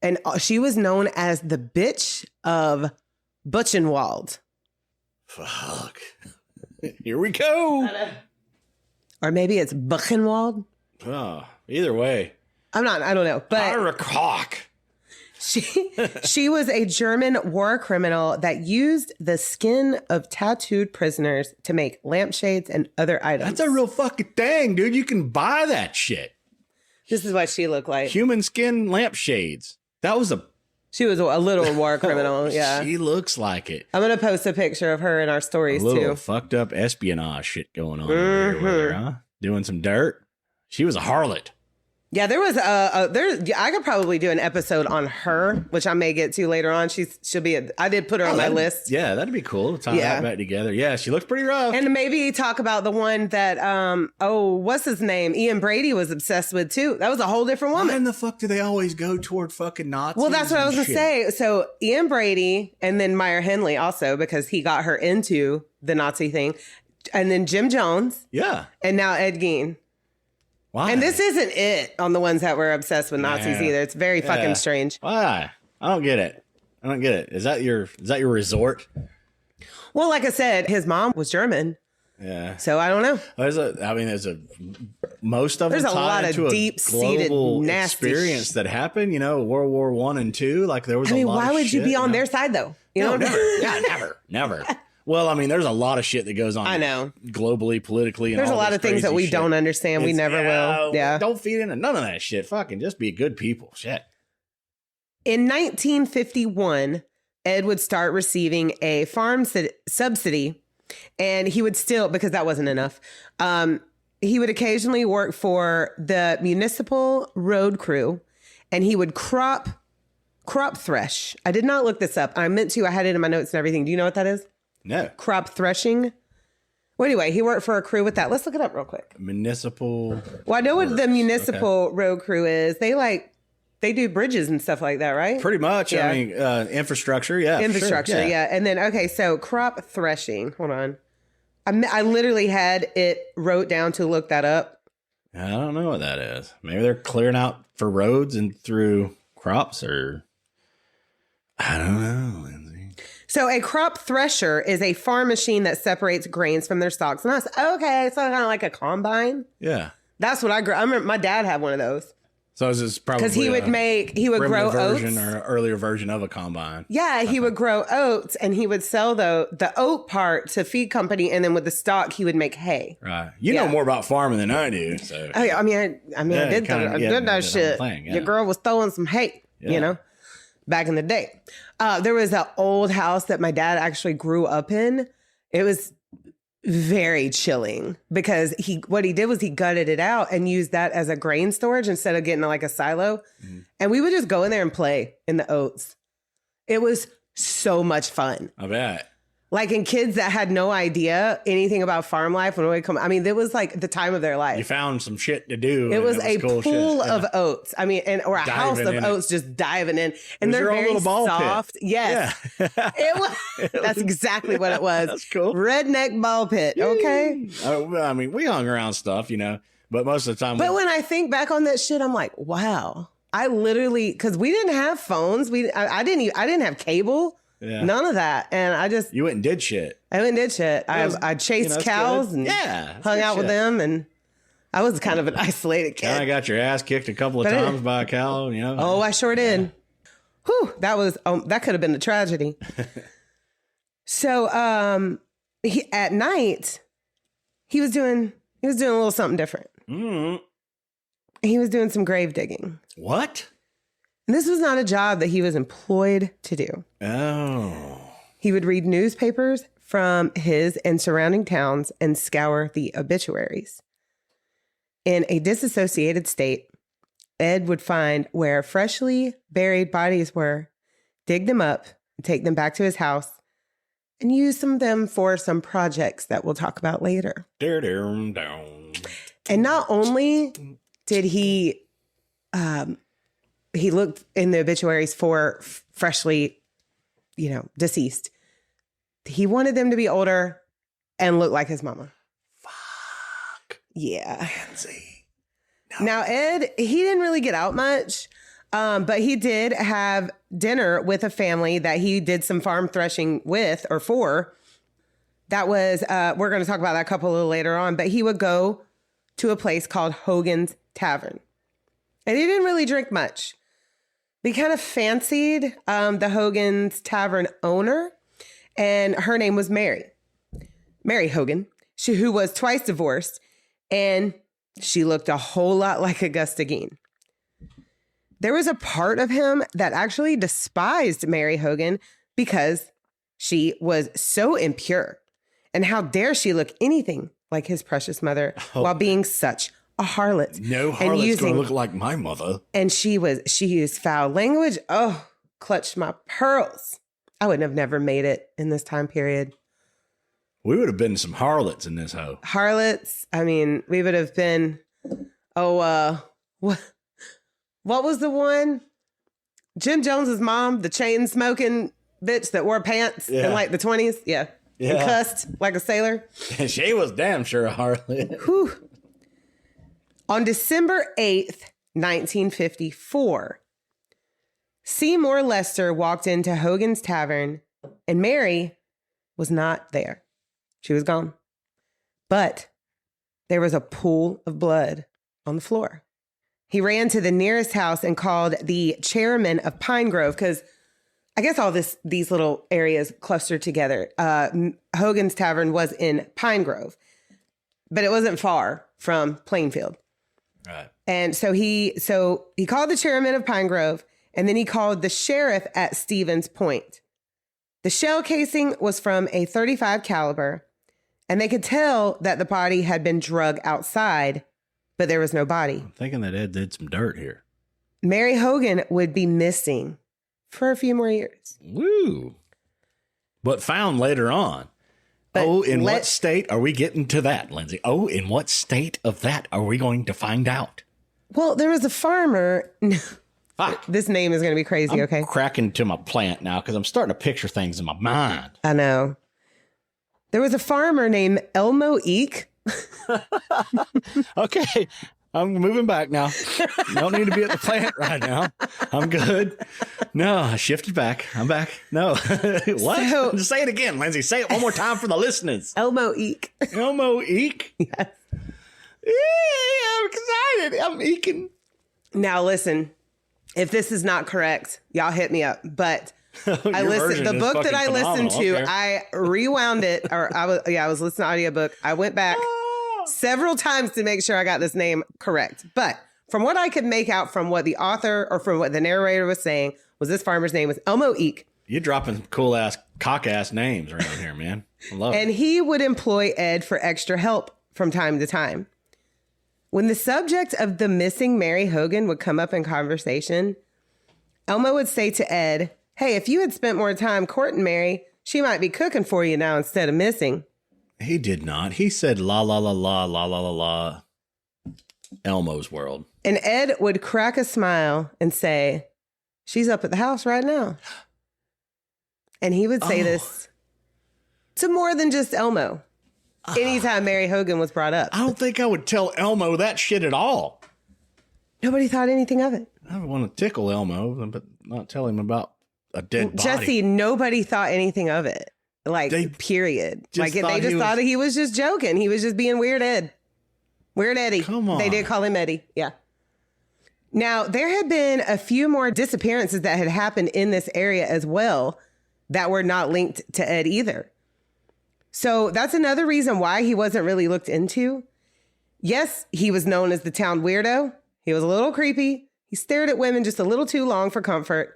[SPEAKER 1] And she was known as the bitch of Buchenwald.
[SPEAKER 2] Fuck. Here we go.
[SPEAKER 1] Or maybe it's Buchenwald.
[SPEAKER 2] Oh, either way.
[SPEAKER 1] I don't know. But
[SPEAKER 2] Ira Koch.
[SPEAKER 1] She was a German war criminal that used the skin of tattooed prisoners to make lampshades and other items.
[SPEAKER 2] That's a real fucking thing, dude. You can buy that shit.
[SPEAKER 1] This is what she looked like.
[SPEAKER 2] Human skin lampshades.
[SPEAKER 1] She was a little war criminal, yeah.
[SPEAKER 2] She looks like it.
[SPEAKER 1] I'm going to post a picture of her in our stories,
[SPEAKER 2] too. A little fucked up espionage shit going on over here with her, huh? Doing some dirt. She was a harlot.
[SPEAKER 1] Yeah, there was I could probably do an episode on her, which I may get to later on. She'll be. I did put her on my list.
[SPEAKER 2] Yeah, that'd be cool to tie that back together. Yeah, she looks pretty rough.
[SPEAKER 1] And maybe talk about the one that what's his name? Ian Brady was obsessed with too. That was a whole different woman.
[SPEAKER 2] Why in the fuck do they always go toward fucking Nazis?
[SPEAKER 1] Well, that's what I was gonna say. So Ian Brady and then Meyer Henley also, because he got her into the Nazi thing, and then Jim Jones.
[SPEAKER 2] Yeah,
[SPEAKER 1] and now Ed Gein.
[SPEAKER 2] Why?
[SPEAKER 1] And this isn't it on the ones that were obsessed with Nazis either. It's very fucking strange.
[SPEAKER 2] Why? I don't get it. Is that your resort?
[SPEAKER 1] Well, like I said, his mom was German.
[SPEAKER 2] Yeah.
[SPEAKER 1] So I don't know.
[SPEAKER 2] There's a lot of
[SPEAKER 1] deep-seated nasty
[SPEAKER 2] experience that happened. You know, World War I and II. Like there was. I mean,
[SPEAKER 1] why would you be on their side though? You know,
[SPEAKER 2] never. Yeah, never. Well, I mean, there's a lot of shit that goes on.
[SPEAKER 1] I know.
[SPEAKER 2] Globally, politically, and
[SPEAKER 1] there's a lot of things that we don't understand. We never will. Yeah.
[SPEAKER 2] Don't feed into none of that shit. Fucking just be good people. Shit.
[SPEAKER 1] In 1951, Ed would start receiving a farm subsidy, and he would still, because that wasn't enough, he would occasionally work for the municipal road crew, and he would crop thresh. I did not look this up. I meant to. I had it in my notes and everything. Do you know what that is?
[SPEAKER 2] No.
[SPEAKER 1] Crop threshing. Well, anyway, he worked for a crew with that. Let's look it up real quick.
[SPEAKER 2] Municipal.
[SPEAKER 1] Well, I know what the municipal road crew is. They do bridges and stuff like that, right?
[SPEAKER 2] Pretty much. Yeah. I mean, infrastructure. Yeah.
[SPEAKER 1] Infrastructure. Sure. Yeah. And then, okay, so crop threshing. Hold on. I literally had it wrote down to look that up.
[SPEAKER 2] I don't know what that is. Maybe they're clearing out for roads and through crops, or I don't know, Lindsay.
[SPEAKER 1] So a crop thresher is a farm machine that separates grains from their stalks. And I was okay, so kind of like a combine.
[SPEAKER 2] Yeah.
[SPEAKER 1] That's what I remember my dad had one of those.
[SPEAKER 2] So this is probably
[SPEAKER 1] because he would grow oats,
[SPEAKER 2] or earlier version of a combine.
[SPEAKER 1] Yeah, he would grow oats, and he would sell the oat part to feed company, and then with the stalk he would make hay.
[SPEAKER 2] Right. You know more about farming than I do. So
[SPEAKER 1] I did that shit. Your girl was throwing some hay, you know, back in the day. There was an old house that my dad actually grew up in. It was very chilling because what he did was he gutted it out and used that as a grain storage instead of getting like a silo. Mm-hmm. And we would just go in there and play in the oats. It was so much fun.
[SPEAKER 2] I bet.
[SPEAKER 1] Like in kids that had no idea anything about farm life when we come. I mean, it was like the time of their life.
[SPEAKER 2] You found some shit to do.
[SPEAKER 1] It was a cool pool of oats. I mean, or a house of oats just diving in. And they're very soft. Pit. Yes. Yeah. It was. That's exactly what it was. That's cool. Redneck ball pit. Okay.
[SPEAKER 2] I mean, we hung around stuff, you know, but most of the time.
[SPEAKER 1] But when I think back on that shit, I'm like, wow. I literally, because we didn't have phones. I didn't have cable. Yeah. None of that. And
[SPEAKER 2] you went and did shit.
[SPEAKER 1] I went and did shit. I chased cows and hung out with them. And I was kind of an isolated kid.
[SPEAKER 2] I got your ass kicked a couple of times by a cow, you know?
[SPEAKER 1] Oh, I sure did. Whew. That could have been a tragedy. So, at night, he was doing a little something different. Mm-hmm. He was doing some grave digging.
[SPEAKER 2] What?
[SPEAKER 1] And this was not a job that he was employed to do.
[SPEAKER 2] Oh.
[SPEAKER 1] He would read newspapers from his and surrounding towns and scour the obituaries. In a disassociated state, Ed would find where freshly buried bodies were, dig them up, and take them back to his house, and use some of them for some projects that we'll talk about later. And not only did he looked in the obituaries for freshly, deceased. He wanted them to be older and look like his mama.
[SPEAKER 2] Fuck.
[SPEAKER 1] Yeah.
[SPEAKER 2] Nancy. No.
[SPEAKER 1] Now, Ed, he didn't really get out much, but he did have dinner with a family that he did some farm threshing with or for. That was, we're going to talk about that couple a little later on, but he would go to a place called Hogan's Tavern. And he didn't really drink much. We kind of fancied the Hogan's Tavern owner, and her name was Mary Hogan, who was twice divorced, and she looked a whole lot like Augusta Gein. There was a part of him that actually despised Mary Hogan because she was so impure, and how dare she look anything like his precious mother while being such a harlot.
[SPEAKER 2] No harlot's going to look like my mother.
[SPEAKER 1] And she used foul language. Oh, clutched my pearls. I would have never made it in this time period.
[SPEAKER 2] We would have been some harlots in this hoe.
[SPEAKER 1] Harlots. I mean, we would have been, what was the one? Jim Jones's mom, the chain smoking bitch that wore pants in like the 20s. Yeah. And cussed like a sailor.
[SPEAKER 2] She was damn sure a harlot.
[SPEAKER 1] Whew. On December 8th, 1954, Seymour Lester walked into Hogan's Tavern and Mary was not there. She was gone. But there was a pool of blood on the floor. He ran to the nearest house and called the chairman of Pine Grove because I guess all these little areas clustered together. Hogan's Tavern was in Pine Grove, but it wasn't far from Plainfield.
[SPEAKER 2] Right.
[SPEAKER 1] And so he called the chairman of Pine Grove, and then he called the sheriff at Stevens Point. The shell casing was from a .35 caliber, and they could tell that the body had been drug outside, but there was no body.
[SPEAKER 2] I'm thinking that Ed did some dirt here.
[SPEAKER 1] Mary Hogan would be missing for a few more years.
[SPEAKER 2] Woo. But found later on. But what state are we getting to that, Lindsay? In what state of that are we going to find out?
[SPEAKER 1] Well, there was a farmer. This name is going to be crazy,
[SPEAKER 2] I'm
[SPEAKER 1] okay?
[SPEAKER 2] cracking to my plant now because I'm starting to picture things in my mind.
[SPEAKER 1] I know. There was a farmer named Elmo Eek.
[SPEAKER 2] Okay. I'm moving back now. Don't need to be at the plant right now. I'm good. No, I shifted back. I'm back. No. What? Just say it again, Lindsay. Say it one more time for the listeners.
[SPEAKER 1] Elmo Eek.
[SPEAKER 2] Elmo Eek?
[SPEAKER 1] Yes.
[SPEAKER 2] Yeah, I'm excited. I'm eeking.
[SPEAKER 1] Now listen, if this is not correct, y'all hit me up. But I listened. The book that I listened to, okay. I rewound it, or I was listening to audiobook. I went back several times to make sure I got this name correct. But from what I could make out from what the author or from what the narrator was saying, was this farmer's name was Elmo Eek.
[SPEAKER 2] You're dropping cool ass, cock ass names around here, man. I love it.
[SPEAKER 1] And he would employ Ed for extra help from time to time. When the subject of the missing Mary Hogan would come up in conversation, Elmo would say to Ed, "Hey, if you had spent more time courting Mary, she might be cooking for you now instead of missing."
[SPEAKER 2] He did not. He said la la la la la la la la. Elmo's world.
[SPEAKER 1] And Ed would crack a smile and say, "She's up at the house right now." And he would say this to more than just Elmo. Anytime Mary Hogan was brought up.
[SPEAKER 2] I don't think I would tell Elmo that shit at all.
[SPEAKER 1] Nobody thought anything of it.
[SPEAKER 2] I would want to tickle Elmo, but not tell him about a dead body.
[SPEAKER 1] Jesse, nobody thought anything of it. Period. They just thought he was just joking. He was just being Weird Ed. Weird Eddie.
[SPEAKER 2] Come on.
[SPEAKER 1] They did call him Eddie. Yeah. Now, there had been a few more disappearances that had happened in this area as well that were not linked to Ed either. So that's another reason why he wasn't really looked into. Yes, he was known as the town weirdo. He was a little creepy. He stared at women just a little too long for comfort.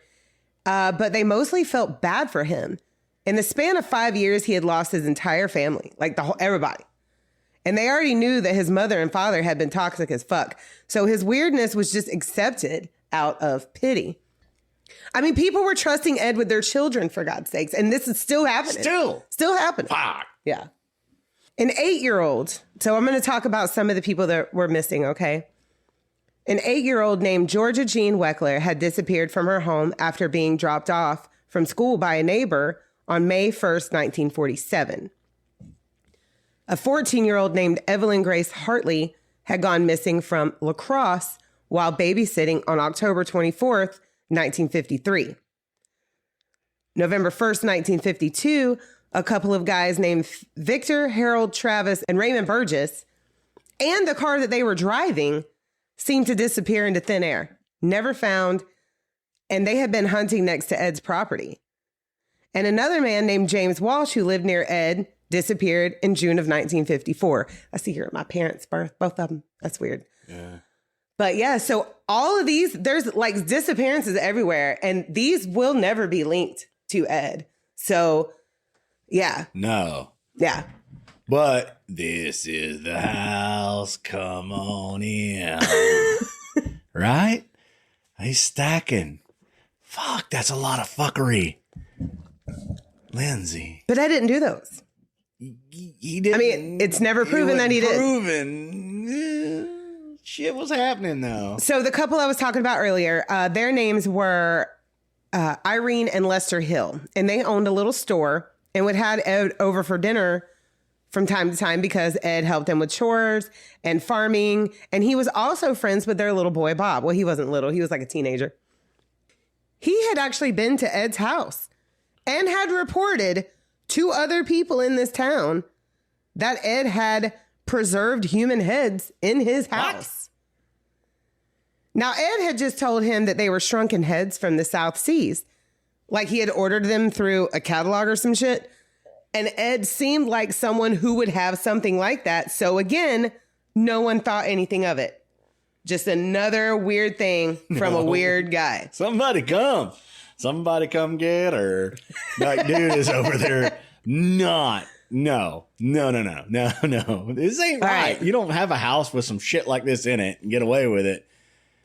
[SPEAKER 1] But they mostly felt bad for him. In the span of 5 years, he had lost his entire family, everybody. And they already knew that his mother and father had been toxic as fuck. So his weirdness was just accepted out of pity. I mean, people were trusting Ed with their children, for God's sakes. And this is still happening. Still happening.
[SPEAKER 2] Fuck.
[SPEAKER 1] Yeah. An 8-year-old. So I'm going to talk about some of the people that were missing, okay? An 8-year-old named Georgia Jean Weckler had disappeared from her home after being dropped off from school by a neighbor on May 1st, 1947. A 14-year-old named Evelyn Grace Hartley had gone missing from La Crosse while babysitting on October 24th, 1953. November 1st, 1952, a couple of guys named Victor, Harold, Travis, and Raymond Burgess, and the car that they were driving seemed to disappear into thin air. Never found, and they had been hunting next to Ed's property. And another man named James Walsh, who lived near Ed, disappeared in June of 1954. I see here at my parents' birth, both of them. That's weird.
[SPEAKER 2] Yeah.
[SPEAKER 1] But yeah, so all of these, there's disappearances everywhere, and these will never be linked to Ed. So, yeah.
[SPEAKER 2] No.
[SPEAKER 1] Yeah.
[SPEAKER 2] But this is the house. Come on in. Right? He's stacking. Fuck, that's a lot of fuckery. Lindsay.
[SPEAKER 1] But I didn't do those.
[SPEAKER 2] He didn't.
[SPEAKER 1] I mean, it's never proven that he did.
[SPEAKER 2] Shit was happening though.
[SPEAKER 1] So the couple I was talking about earlier, their names were Irene and Lester Hill, and they owned a little store and would have Ed over for dinner from time to time because Ed helped him with chores and farming, and he was also friends with their little boy Bob. Well, he wasn't little; he was like a teenager. He had actually been to Ed's house and had reported to other people in this town that Ed had preserved human heads in his house. What? Now, Ed had just told him that they were shrunken heads from the South Seas. Like he had ordered them through a catalog or some shit. And Ed seemed like someone who would have something like that. So again, no one thought anything of it. Just another weird thing from a weird guy.
[SPEAKER 2] Somebody come get her. Like, dude is over there. No. This ain't right. You don't have a house with some shit like this in it and get away with it.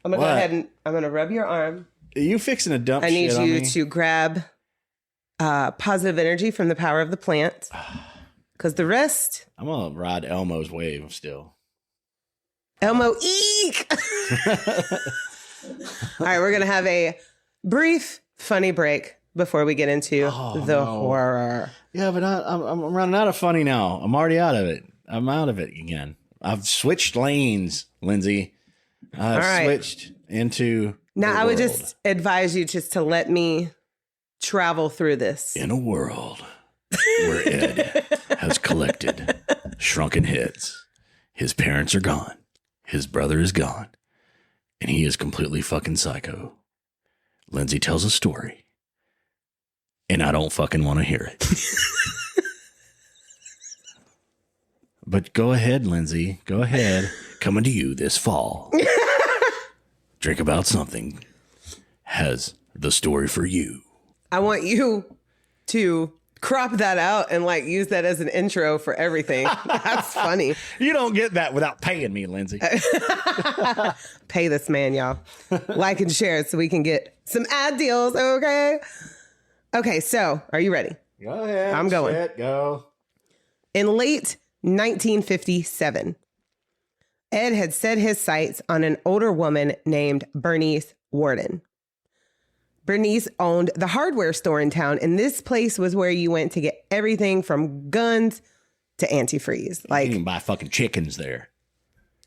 [SPEAKER 1] I'm going to go ahead and I'm going to rub your arm.
[SPEAKER 2] Are you fixing to dump shit on me?
[SPEAKER 1] I need you to grab positive energy from the power of the plant. Because the rest...
[SPEAKER 2] I'm going to ride Elmo's wave still.
[SPEAKER 1] Elmo, eek! All right, we're going to have a brief, funny break before we get into the horror.
[SPEAKER 2] Yeah, but I'm running out of funny now. I'm already out of it. I'm out of it again. I've switched lanes, Lindsay. I've switched into
[SPEAKER 1] now. I would just advise you just to let me travel through this.
[SPEAKER 2] In a world where Ed has collected shrunken heads, his parents are gone, his brother is gone, and he is completely fucking psycho. Lindsay tells a story, and I don't fucking want to hear it. But go ahead, Lindsay. Go ahead. Coming to you this fall. Drink About Something has the story for you.
[SPEAKER 1] I want you to crop that out and like use that as an intro for everything. That's funny.
[SPEAKER 2] You don't get that without paying me, Lindsay.
[SPEAKER 1] Pay this man, y'all. Like and share so we can get some ad deals, okay? Okay, so are you ready?
[SPEAKER 2] Go ahead.
[SPEAKER 1] I'm going.
[SPEAKER 2] Shit, go.
[SPEAKER 1] In late 1957, Ed had set his sights on an older woman named Bernice Worden. Bernice owned the hardware store in town, and this place was where you went to get everything from guns to antifreeze. Like,
[SPEAKER 2] you can buy fucking chickens there.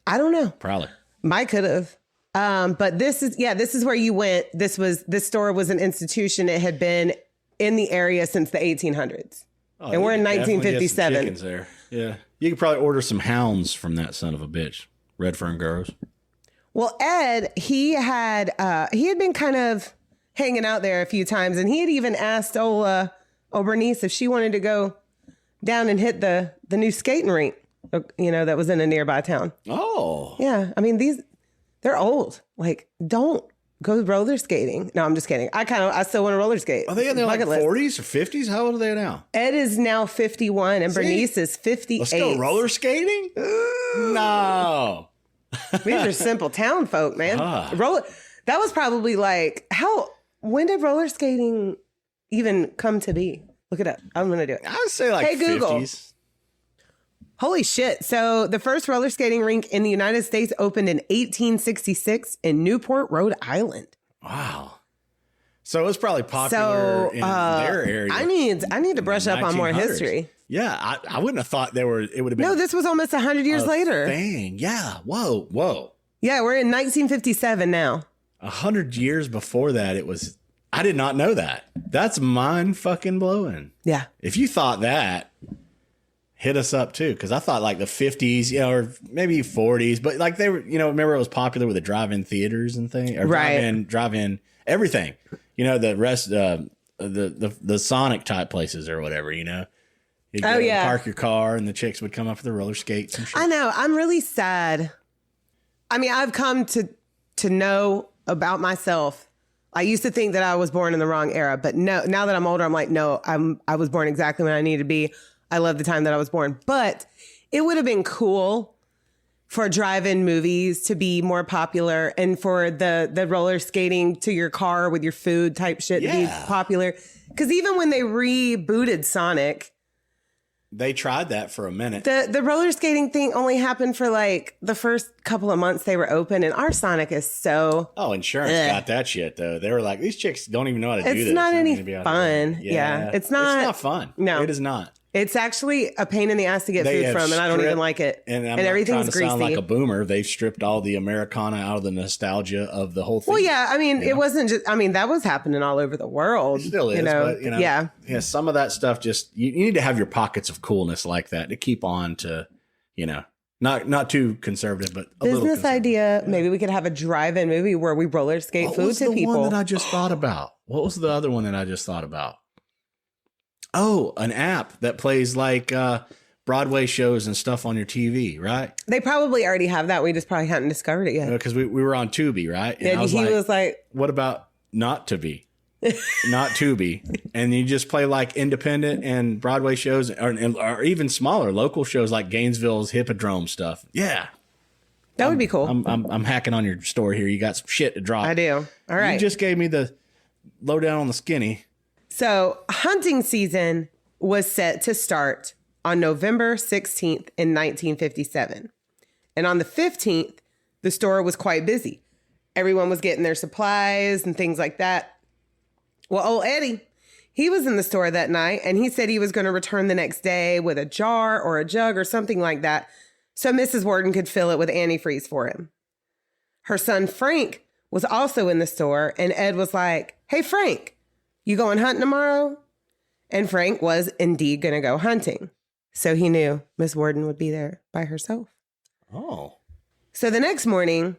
[SPEAKER 1] I don't know.
[SPEAKER 2] Probably.
[SPEAKER 1] Might could have. But this is where you went. This store was an institution. It had been in the area since the 1800s. Oh, and we're in 1957.
[SPEAKER 2] Chickens there. Yeah. You could probably order some hounds from that son of a bitch. Redfern Groves.
[SPEAKER 1] Well, Ed, he had been kind of hanging out there a few times, and he had even asked Bernice if she wanted to go down and hit the new skating rink, that was in a nearby town.
[SPEAKER 2] Oh.
[SPEAKER 1] Yeah. I mean, they're old. Like, don't go roller skating. No, I'm just kidding. I still want to roller skate.
[SPEAKER 2] Are they in their like 40s or 50s? How old are they now?
[SPEAKER 1] Ed is now 51 and Bernice is 58.
[SPEAKER 2] Let's go roller skating? No.
[SPEAKER 1] These are simple town folk, man. That was probably like, when did roller skating even come to be? Look it up. I'm going to do it.
[SPEAKER 2] I would say like
[SPEAKER 1] hey, Google.
[SPEAKER 2] 50s.
[SPEAKER 1] Holy shit. So the first roller skating rink in the United States opened in 1866 in Newport, Rhode Island.
[SPEAKER 2] Wow. So it was probably popular in their area.
[SPEAKER 1] I need to brush up on more history.
[SPEAKER 2] Yeah, I wouldn't have thought it would have been.
[SPEAKER 1] No, this was almost 100 years later.
[SPEAKER 2] Dang, yeah. Whoa.
[SPEAKER 1] Yeah, we're in 1957 now.
[SPEAKER 2] 100 years before that, it was. I did not know that. That's mind fucking blowing.
[SPEAKER 1] Yeah.
[SPEAKER 2] If you thought that, hit us up too, because I thought like the 50s, or maybe 40s, but like they were, remember it was popular with the drive-in theaters and things, or drive-in everything. The rest, the Sonic type places or whatever. You'd park your car and the chicks would come up with the roller skates and shit.
[SPEAKER 1] I know. I'm really sad. I mean, I've come to know about myself. I used to think that I was born in the wrong era, but no, now that I'm older, I'm like, no, I was born exactly when I need to be. I love the time that I was born. But it would have been cool for drive-in movies to be more popular and for the roller skating to your car with your food type shit to be popular. Because even when they rebooted Sonic,
[SPEAKER 2] they tried that for a minute.
[SPEAKER 1] The roller skating thing only happened for like the first couple of months they were open, and our Sonic is so...
[SPEAKER 2] Oh, insurance got that shit, though. They were like, these chicks don't even know how to do this.
[SPEAKER 1] It's not any fun. Yeah. It's not
[SPEAKER 2] fun.
[SPEAKER 1] No.
[SPEAKER 2] It is not.
[SPEAKER 1] It's actually a pain in the ass to get food from, and I don't even like it.
[SPEAKER 2] And
[SPEAKER 1] everything's greasy.
[SPEAKER 2] Sound like a boomer. They've stripped all the Americana out of the nostalgia of the whole thing.
[SPEAKER 1] Well, yeah. I mean, it wasn't just... I mean, that was happening all over the world.
[SPEAKER 2] It still is, but, yeah. Some of that stuff just... You need to have your pockets of coolness like that to keep on to, not too conservative, but a little
[SPEAKER 1] business idea. Maybe we could have a drive-in movie where we roller skate food to people. What was the
[SPEAKER 2] one that I just thought about? What was the other one that I just thought about? Oh, an app that plays like Broadway shows and stuff on your TV, right?
[SPEAKER 1] They probably already have that. We just probably hadn't discovered it yet.
[SPEAKER 2] Because we were on Tubi, right? And
[SPEAKER 1] yeah, he was like,
[SPEAKER 2] what about not Tubi? Not Tubi. And you just play like independent and Broadway shows or even smaller local shows like Gainesville's Hippodrome stuff. Yeah.
[SPEAKER 1] That would be cool.
[SPEAKER 2] I'm hacking on your story here. You got some shit to drop.
[SPEAKER 1] I do. All right.
[SPEAKER 2] You just gave me the lowdown on the skinny.
[SPEAKER 1] So hunting season was set to start on November 16th in 1957. And on the 15th, the store was quite busy. Everyone was getting their supplies and things like that. Well, old Eddie, he was in the store that night, and he said he was going to return the next day with a jar or a jug or something like that so Mrs. Worden could fill it with antifreeze for him. Her son, Frank, was also in the store, and Ed was like, hey, Frank, you going hunting tomorrow? And Frank was indeed going to go hunting. So he knew Miss Worden would be there by herself.
[SPEAKER 2] Oh.
[SPEAKER 1] So the next morning,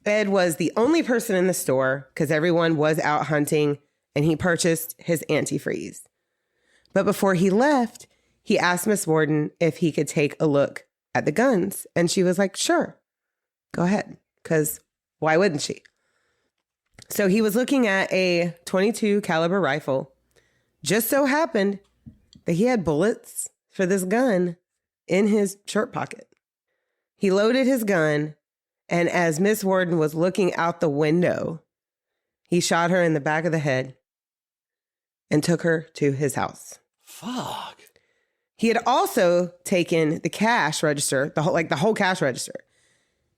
[SPEAKER 1] Ed was the only person in the store because everyone was out hunting, and he purchased his antifreeze. But before he left, he asked Miss Worden if he could take a look at the guns. And she was like, sure, go ahead. Because why wouldn't she? So he was looking at a .22 caliber rifle. Just so happened that he had bullets for this gun in his shirt pocket. He loaded his gun, and as Miss Worden was looking out the window, he shot her in the back of the head and took her to his house.
[SPEAKER 2] Fuck.
[SPEAKER 1] He had also taken the cash register, the whole cash register,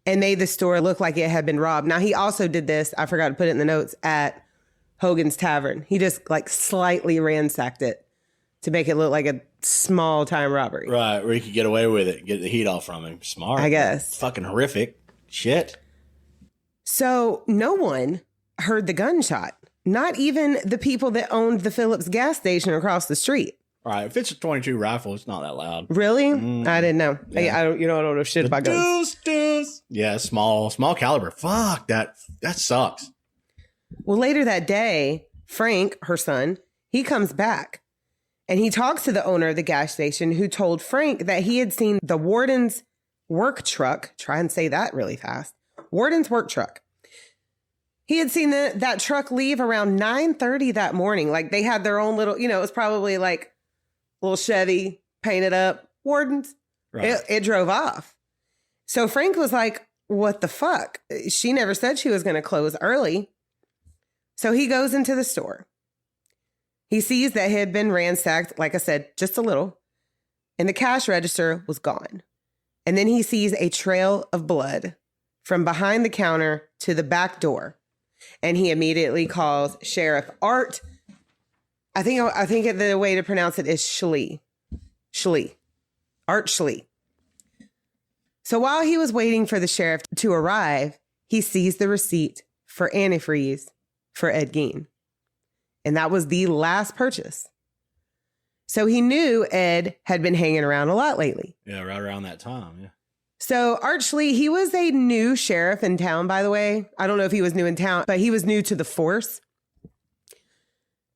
[SPEAKER 1] and made the store look like it had been robbed. Now, he also did this, I forgot to put it in the notes, at Hogan's Tavern. He just like slightly ransacked it to make it look like a small time robbery.
[SPEAKER 2] Right, where he could get away with it, get the heat off from him. Smart.
[SPEAKER 1] I guess.
[SPEAKER 2] Fucking horrific. Shit.
[SPEAKER 1] So no one heard the gunshot. Not even the people that owned the Phillips gas station across the street.
[SPEAKER 2] Right. If it's a .22 rifle, it's not that loud.
[SPEAKER 1] Really? I didn't know. Yeah. I don't know shit about guns.
[SPEAKER 2] Deuce. Yeah, small caliber. Fuck, that sucks.
[SPEAKER 1] Well, later that day, Frank, her son, he comes back and he talks to the owner of the gas station who told Frank that he had seen the Warden's work truck. Try and say that really fast. Warden's work truck. He had seen that truck leave around 9:30 that morning. Like they had their own little, it was probably like little Chevy painted up. Warden's. Right. It drove off. So Frank was like, what the fuck? She never said she was going to close early. So he goes into the store. He sees that it had been ransacked, like I said, just a little, and the cash register was gone. And then he sees a trail of blood from behind the counter to the back door. And he immediately calls Sheriff Art. I think the way to pronounce it is Schlee. Art Schlee. So while he was waiting for the sheriff to arrive, he sees the receipt for antifreeze for Ed Gein. And that was the last purchase. So he knew Ed had been hanging around a lot lately.
[SPEAKER 2] Yeah, right around that time, yeah.
[SPEAKER 1] So Art Schlee, he was a new sheriff in town, by the way. I don't know if he was new in town, but he was new to the force.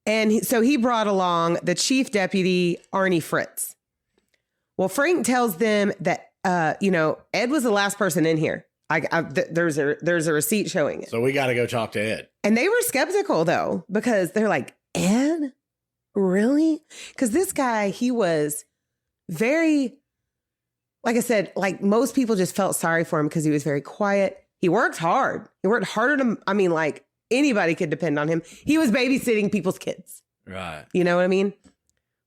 [SPEAKER 1] And so he brought along the chief deputy, Arnie Fritz. Well, Frank tells them that, Ed was the last person in here. There's a receipt showing it.
[SPEAKER 2] So we got to go talk to Ed.
[SPEAKER 1] And they were skeptical, though, because they're like, Ed? Really? Because this guy, he was very, like I said, like most people just felt sorry for him because he was very quiet. He worked hard. He worked harder than, I mean, like anybody could depend on him. He was babysitting people's kids.
[SPEAKER 2] Right.
[SPEAKER 1] You know what I mean?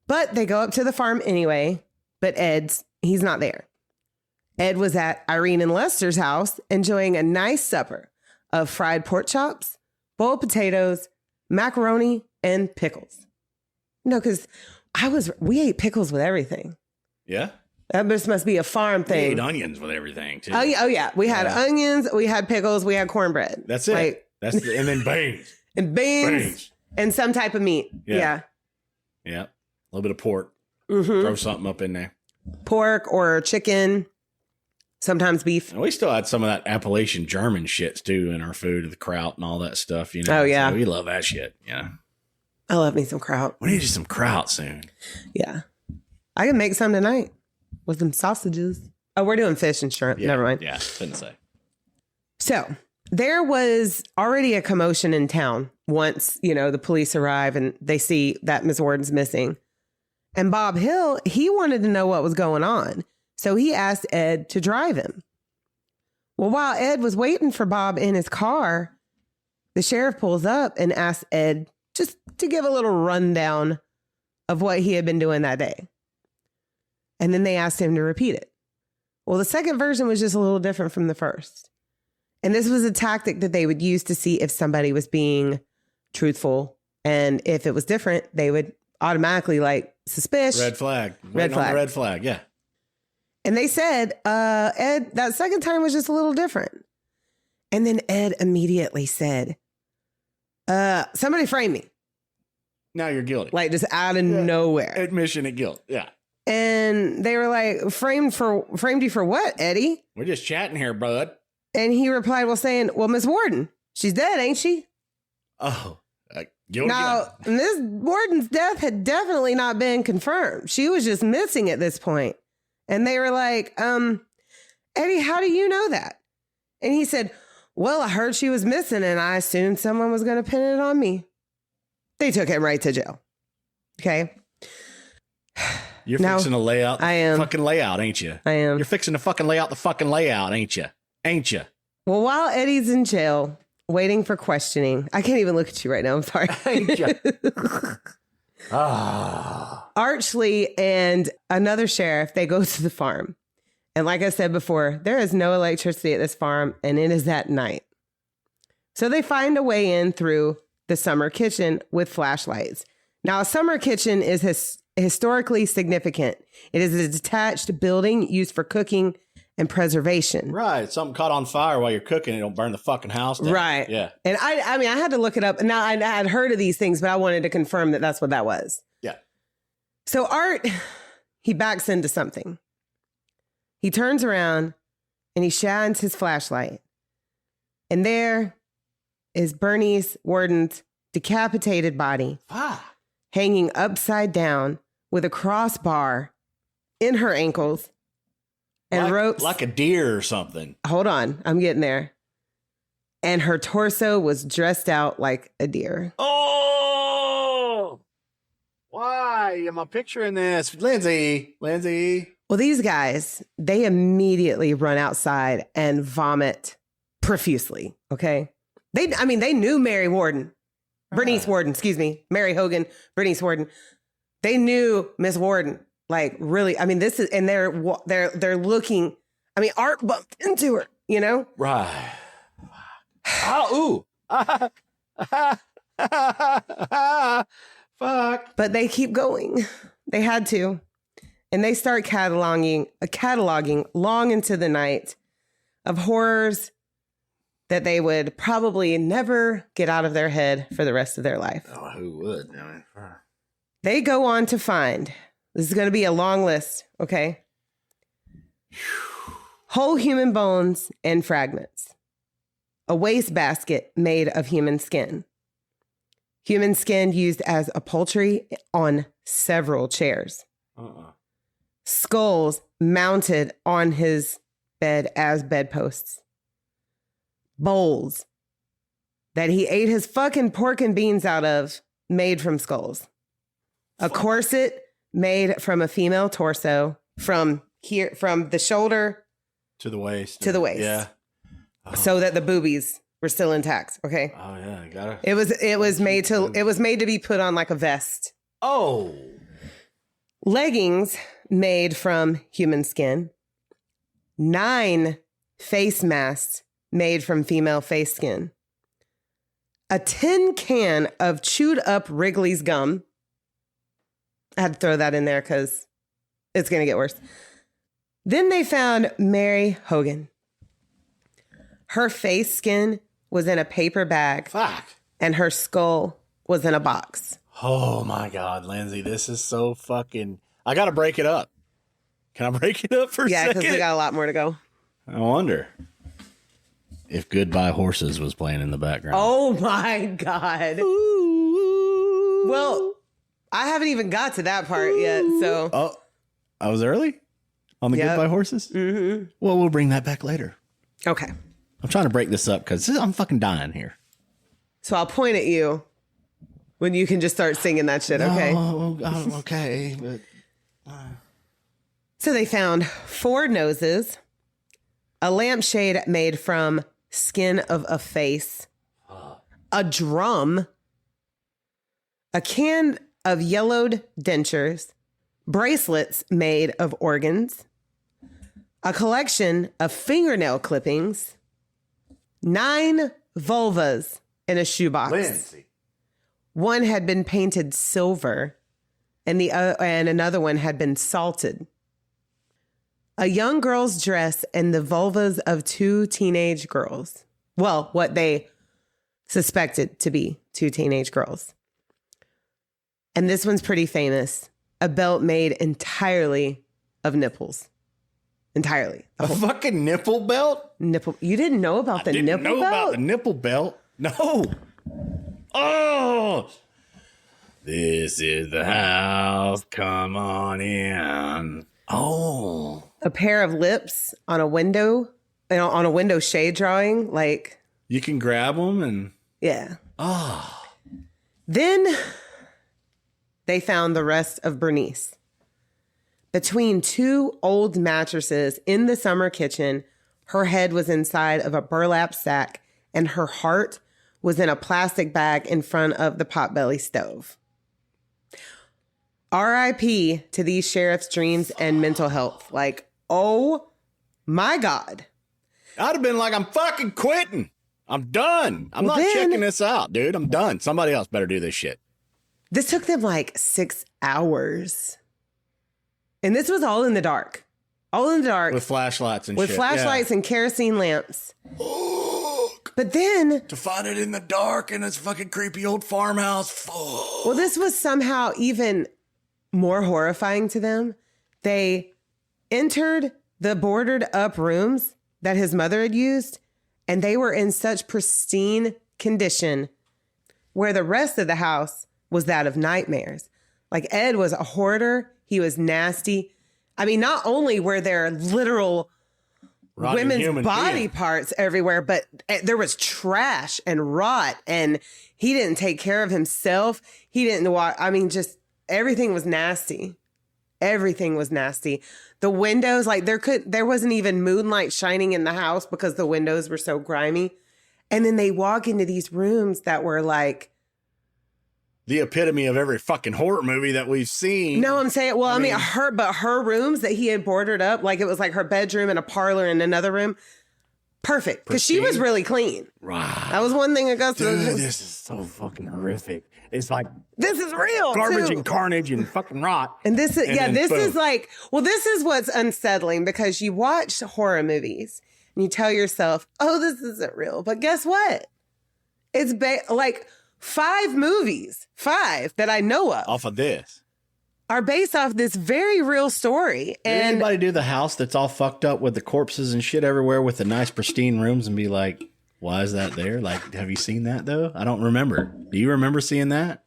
[SPEAKER 1] But they go up to the farm anyway. But he's not there. Ed was at Irene and Lester's house enjoying a nice supper of fried pork chops, boiled potatoes, macaroni, and pickles. No, because we ate pickles with everything.
[SPEAKER 2] Yeah.
[SPEAKER 1] That must be a farm thing.
[SPEAKER 2] We ate onions with everything too.
[SPEAKER 1] Oh yeah. We had onions, we had pickles, we had cornbread.
[SPEAKER 2] That's it.
[SPEAKER 1] Like,
[SPEAKER 2] And then beans.
[SPEAKER 1] And beans. And some type of meat. Yeah.
[SPEAKER 2] Yeah. A little bit of pork.
[SPEAKER 1] Mm-hmm.
[SPEAKER 2] Throw something up in there.
[SPEAKER 1] Pork or chicken. Sometimes beef.
[SPEAKER 2] And we still had some of that Appalachian German shit too in our food, the kraut and all that stuff. You know.
[SPEAKER 1] Oh yeah.
[SPEAKER 2] So we love that shit. Yeah.
[SPEAKER 1] I love me some kraut.
[SPEAKER 2] We need some kraut soon.
[SPEAKER 1] Yeah. I can make some tonight with some sausages. Oh, we're doing fish and shrimp.
[SPEAKER 2] Yeah,
[SPEAKER 1] Never mind.
[SPEAKER 2] Yeah, didn't say.
[SPEAKER 1] So there was already a commotion in town once, the police arrive and they see that Miss Warden's missing. And Bob Hill, he wanted to know what was going on. So he asked Ed to drive him. Well, while Ed was waiting for Bob in his car, the sheriff pulls up and asks Ed just to give a little rundown of what he had been doing that day. And then they asked him to repeat it. Well, the second version was just a little different from the first. And this was a tactic that they would use to see if somebody was being truthful. And if it was different, they would automatically suspicious.
[SPEAKER 2] Red flag.
[SPEAKER 1] Red flag.
[SPEAKER 2] Red flag. Yeah.
[SPEAKER 1] And they said, Ed, that second time was just a little different. And then Ed immediately said, somebody frame me.
[SPEAKER 2] Now you're guilty.
[SPEAKER 1] Just out of nowhere.
[SPEAKER 2] Admission of guilt. Yeah.
[SPEAKER 1] And they were like, framed you for what, Eddie?
[SPEAKER 2] We're just chatting here, bud.
[SPEAKER 1] And he replied, saying, well, Miss Warden, she's dead, ain't she?
[SPEAKER 2] Oh, guilty.
[SPEAKER 1] Now, Miss Warden's death had definitely not been confirmed. She was just missing at this point. And they were like, Eddie, how do you know that? And he said, well, I heard she was missing and I assumed someone was going to pin it on me. They took him right to jail. Okay.
[SPEAKER 2] You're fixing to lay out
[SPEAKER 1] the
[SPEAKER 2] fucking layout, ain't you?
[SPEAKER 1] I am.
[SPEAKER 2] You're fixing to fucking lay out the fucking layout, ain't you? Ain't you?
[SPEAKER 1] Well, while Eddie's in jail, waiting for questioning, I can't even look at you right now. I'm sorry.
[SPEAKER 2] Ain't you?
[SPEAKER 1] Archley and another sheriff, they go to the farm. And like I said before, there is no electricity at this farm, and it is at night. So they find a way in through the summer kitchen with flashlights. Now, a summer kitchen is historically significant. It is a detached building used for cooking and preservation.
[SPEAKER 2] Right. Something caught on fire while you're cooking, it don't burn the fucking house down.
[SPEAKER 1] Right.
[SPEAKER 2] Yeah.
[SPEAKER 1] And I mean, I had to look it up. Now, I had heard of these things, but I wanted to confirm that that's what that was.
[SPEAKER 2] Yeah.
[SPEAKER 1] So Art, he backs into something. He turns around and he shines his flashlight. And there is Bernice Worden's decapitated body hanging upside down with a crossbar in her ankles and ropes.
[SPEAKER 2] Like a deer or something.
[SPEAKER 1] Hold on. I'm getting there. And her torso was dressed out like a deer.
[SPEAKER 2] Oh! Why am I picturing this? Lindsay.
[SPEAKER 1] Well, these guys, they immediately run outside and vomit profusely, okay? They knew Mary Worden. Bernice Worden, excuse me. Mary Hogan, Bernice Worden. They knew Miss Worden. Really, this is, and they're looking, Art bumped into her,
[SPEAKER 2] Right. Oh, ooh. Fuck.
[SPEAKER 1] But they keep going. They had to. And they start cataloging long into the night of horrors that they would probably never get out of their head for the rest of their life.
[SPEAKER 2] Oh, who would?
[SPEAKER 1] They go on to find, this is going to be a long list, okay? Whole human bones and fragments. A wastebasket made of human skin. Human skin used as upholstery on several chairs. Skulls mounted on his bed as bedposts. Bowls that he ate his fucking pork and beans out of, made from skulls. A corset made from a female torso from the shoulder
[SPEAKER 2] to the waist.
[SPEAKER 1] Yeah. Oh. So that the boobies were still intact. Okay.
[SPEAKER 2] Oh yeah, got it.
[SPEAKER 1] It was made to be put on like a vest.
[SPEAKER 2] Oh.
[SPEAKER 1] Leggings made from human skin. 9 face masks made from female face skin. A tin can of chewed up Wrigley's gum. I had to throw that in there because it's going to get worse. Then they found Mary Hogan. Her face skin was in a paper bag.
[SPEAKER 2] Fuck.
[SPEAKER 1] And her skull was in a box.
[SPEAKER 2] Oh my God, Lindsay, this is so fucking... I got to break it up. Can I break it up for a second?
[SPEAKER 1] Yeah, because we got a lot more to go.
[SPEAKER 2] I wonder if Goodbye Horses was playing in the background.
[SPEAKER 1] Oh my God. Ooh. Well, I haven't even got to that part yet, so.
[SPEAKER 2] Oh, I was early on the Goodbye Horses?
[SPEAKER 1] Mm-hmm.
[SPEAKER 2] Well, we'll bring that back later.
[SPEAKER 1] Okay.
[SPEAKER 2] I'm trying to break this up because I'm fucking dying here.
[SPEAKER 1] So I'll point at you when you can just start singing that shit, okay?
[SPEAKER 2] Oh, okay. But,
[SPEAKER 1] So they found 4 noses, a lampshade made from skin of a face, a drum, a can of yellowed dentures, bracelets made of organs, a collection of fingernail clippings, 9 vulvas in a shoebox.
[SPEAKER 2] Lindsay.
[SPEAKER 1] One had been painted silver, and another one had been salted. A young girl's dress and the vulvas of 2 teenage girls. Well, what they suspected to be 2 teenage girls. And this one's pretty famous. A belt made entirely of nipples. Entirely.
[SPEAKER 2] A fucking nipple belt?
[SPEAKER 1] Nipple. You didn't know about the nipple belt? I didn't know about the
[SPEAKER 2] nipple belt. No. Oh. This is the house. Come on in. Oh.
[SPEAKER 1] A pair of lips on a window, on a window shade drawing, like.
[SPEAKER 2] You can grab them and.
[SPEAKER 1] Yeah.
[SPEAKER 2] Oh.
[SPEAKER 1] Then they found the rest of Bernice. Between 2 old mattresses in the summer kitchen, her head was inside of a burlap sack and her heart was in a plastic bag in front of the potbelly stove. R.I.P. to these sheriff's dreams and mental health. Like, oh my God.
[SPEAKER 2] I'd have been like, I'm fucking quitting. I'm done. I'm not checking this out, dude. I'm done. Somebody else better do this shit.
[SPEAKER 1] This took them like 6 hours. And this was all in the dark. All in the dark.
[SPEAKER 2] With flashlights and
[SPEAKER 1] shit. With flashlights and kerosene lamps. But then...
[SPEAKER 2] To find it in the dark in this fucking creepy old farmhouse. Fuck.
[SPEAKER 1] Well, this was somehow even more horrifying to them. They entered the boarded up rooms that his mother had used, and they were in such pristine condition where the rest of the house was that of nightmares. Like, Ed was a hoarder. He was nasty. I mean, not only were there literal women's body parts everywhere, but there was trash and rot, and he didn't take care of himself. He didn't watch. I mean, just everything was nasty. Everything was nasty. The windows, like there wasn't even moonlight shining in the house because the windows were so grimy. And then they walk into these rooms that were like
[SPEAKER 2] the epitome of every fucking horror movie that we've seen.
[SPEAKER 1] No, I'm saying, well, I mean, her rooms that he had boarded up, like it was like her bedroom and a parlor and another room. Perfect. Because she was really clean.
[SPEAKER 2] Right.
[SPEAKER 1] That was one thing Augusta.
[SPEAKER 2] Dude, this is so fucking horrific. It's like
[SPEAKER 1] this is real.
[SPEAKER 2] Garbage
[SPEAKER 1] too.
[SPEAKER 2] And carnage and fucking rot.
[SPEAKER 1] And this is this is like, well, this is what's unsettling because you watch horror movies and you tell yourself, oh, this isn't real. But guess what? It's like 5 movies that I know of
[SPEAKER 2] off of this
[SPEAKER 1] are based off this very real story.
[SPEAKER 2] Did
[SPEAKER 1] and
[SPEAKER 2] anybody do the house that's all fucked up with the corpses and shit everywhere with the nice pristine rooms and be like, why is that there? Like, have you seen that though? I don't remember. Do you remember seeing that?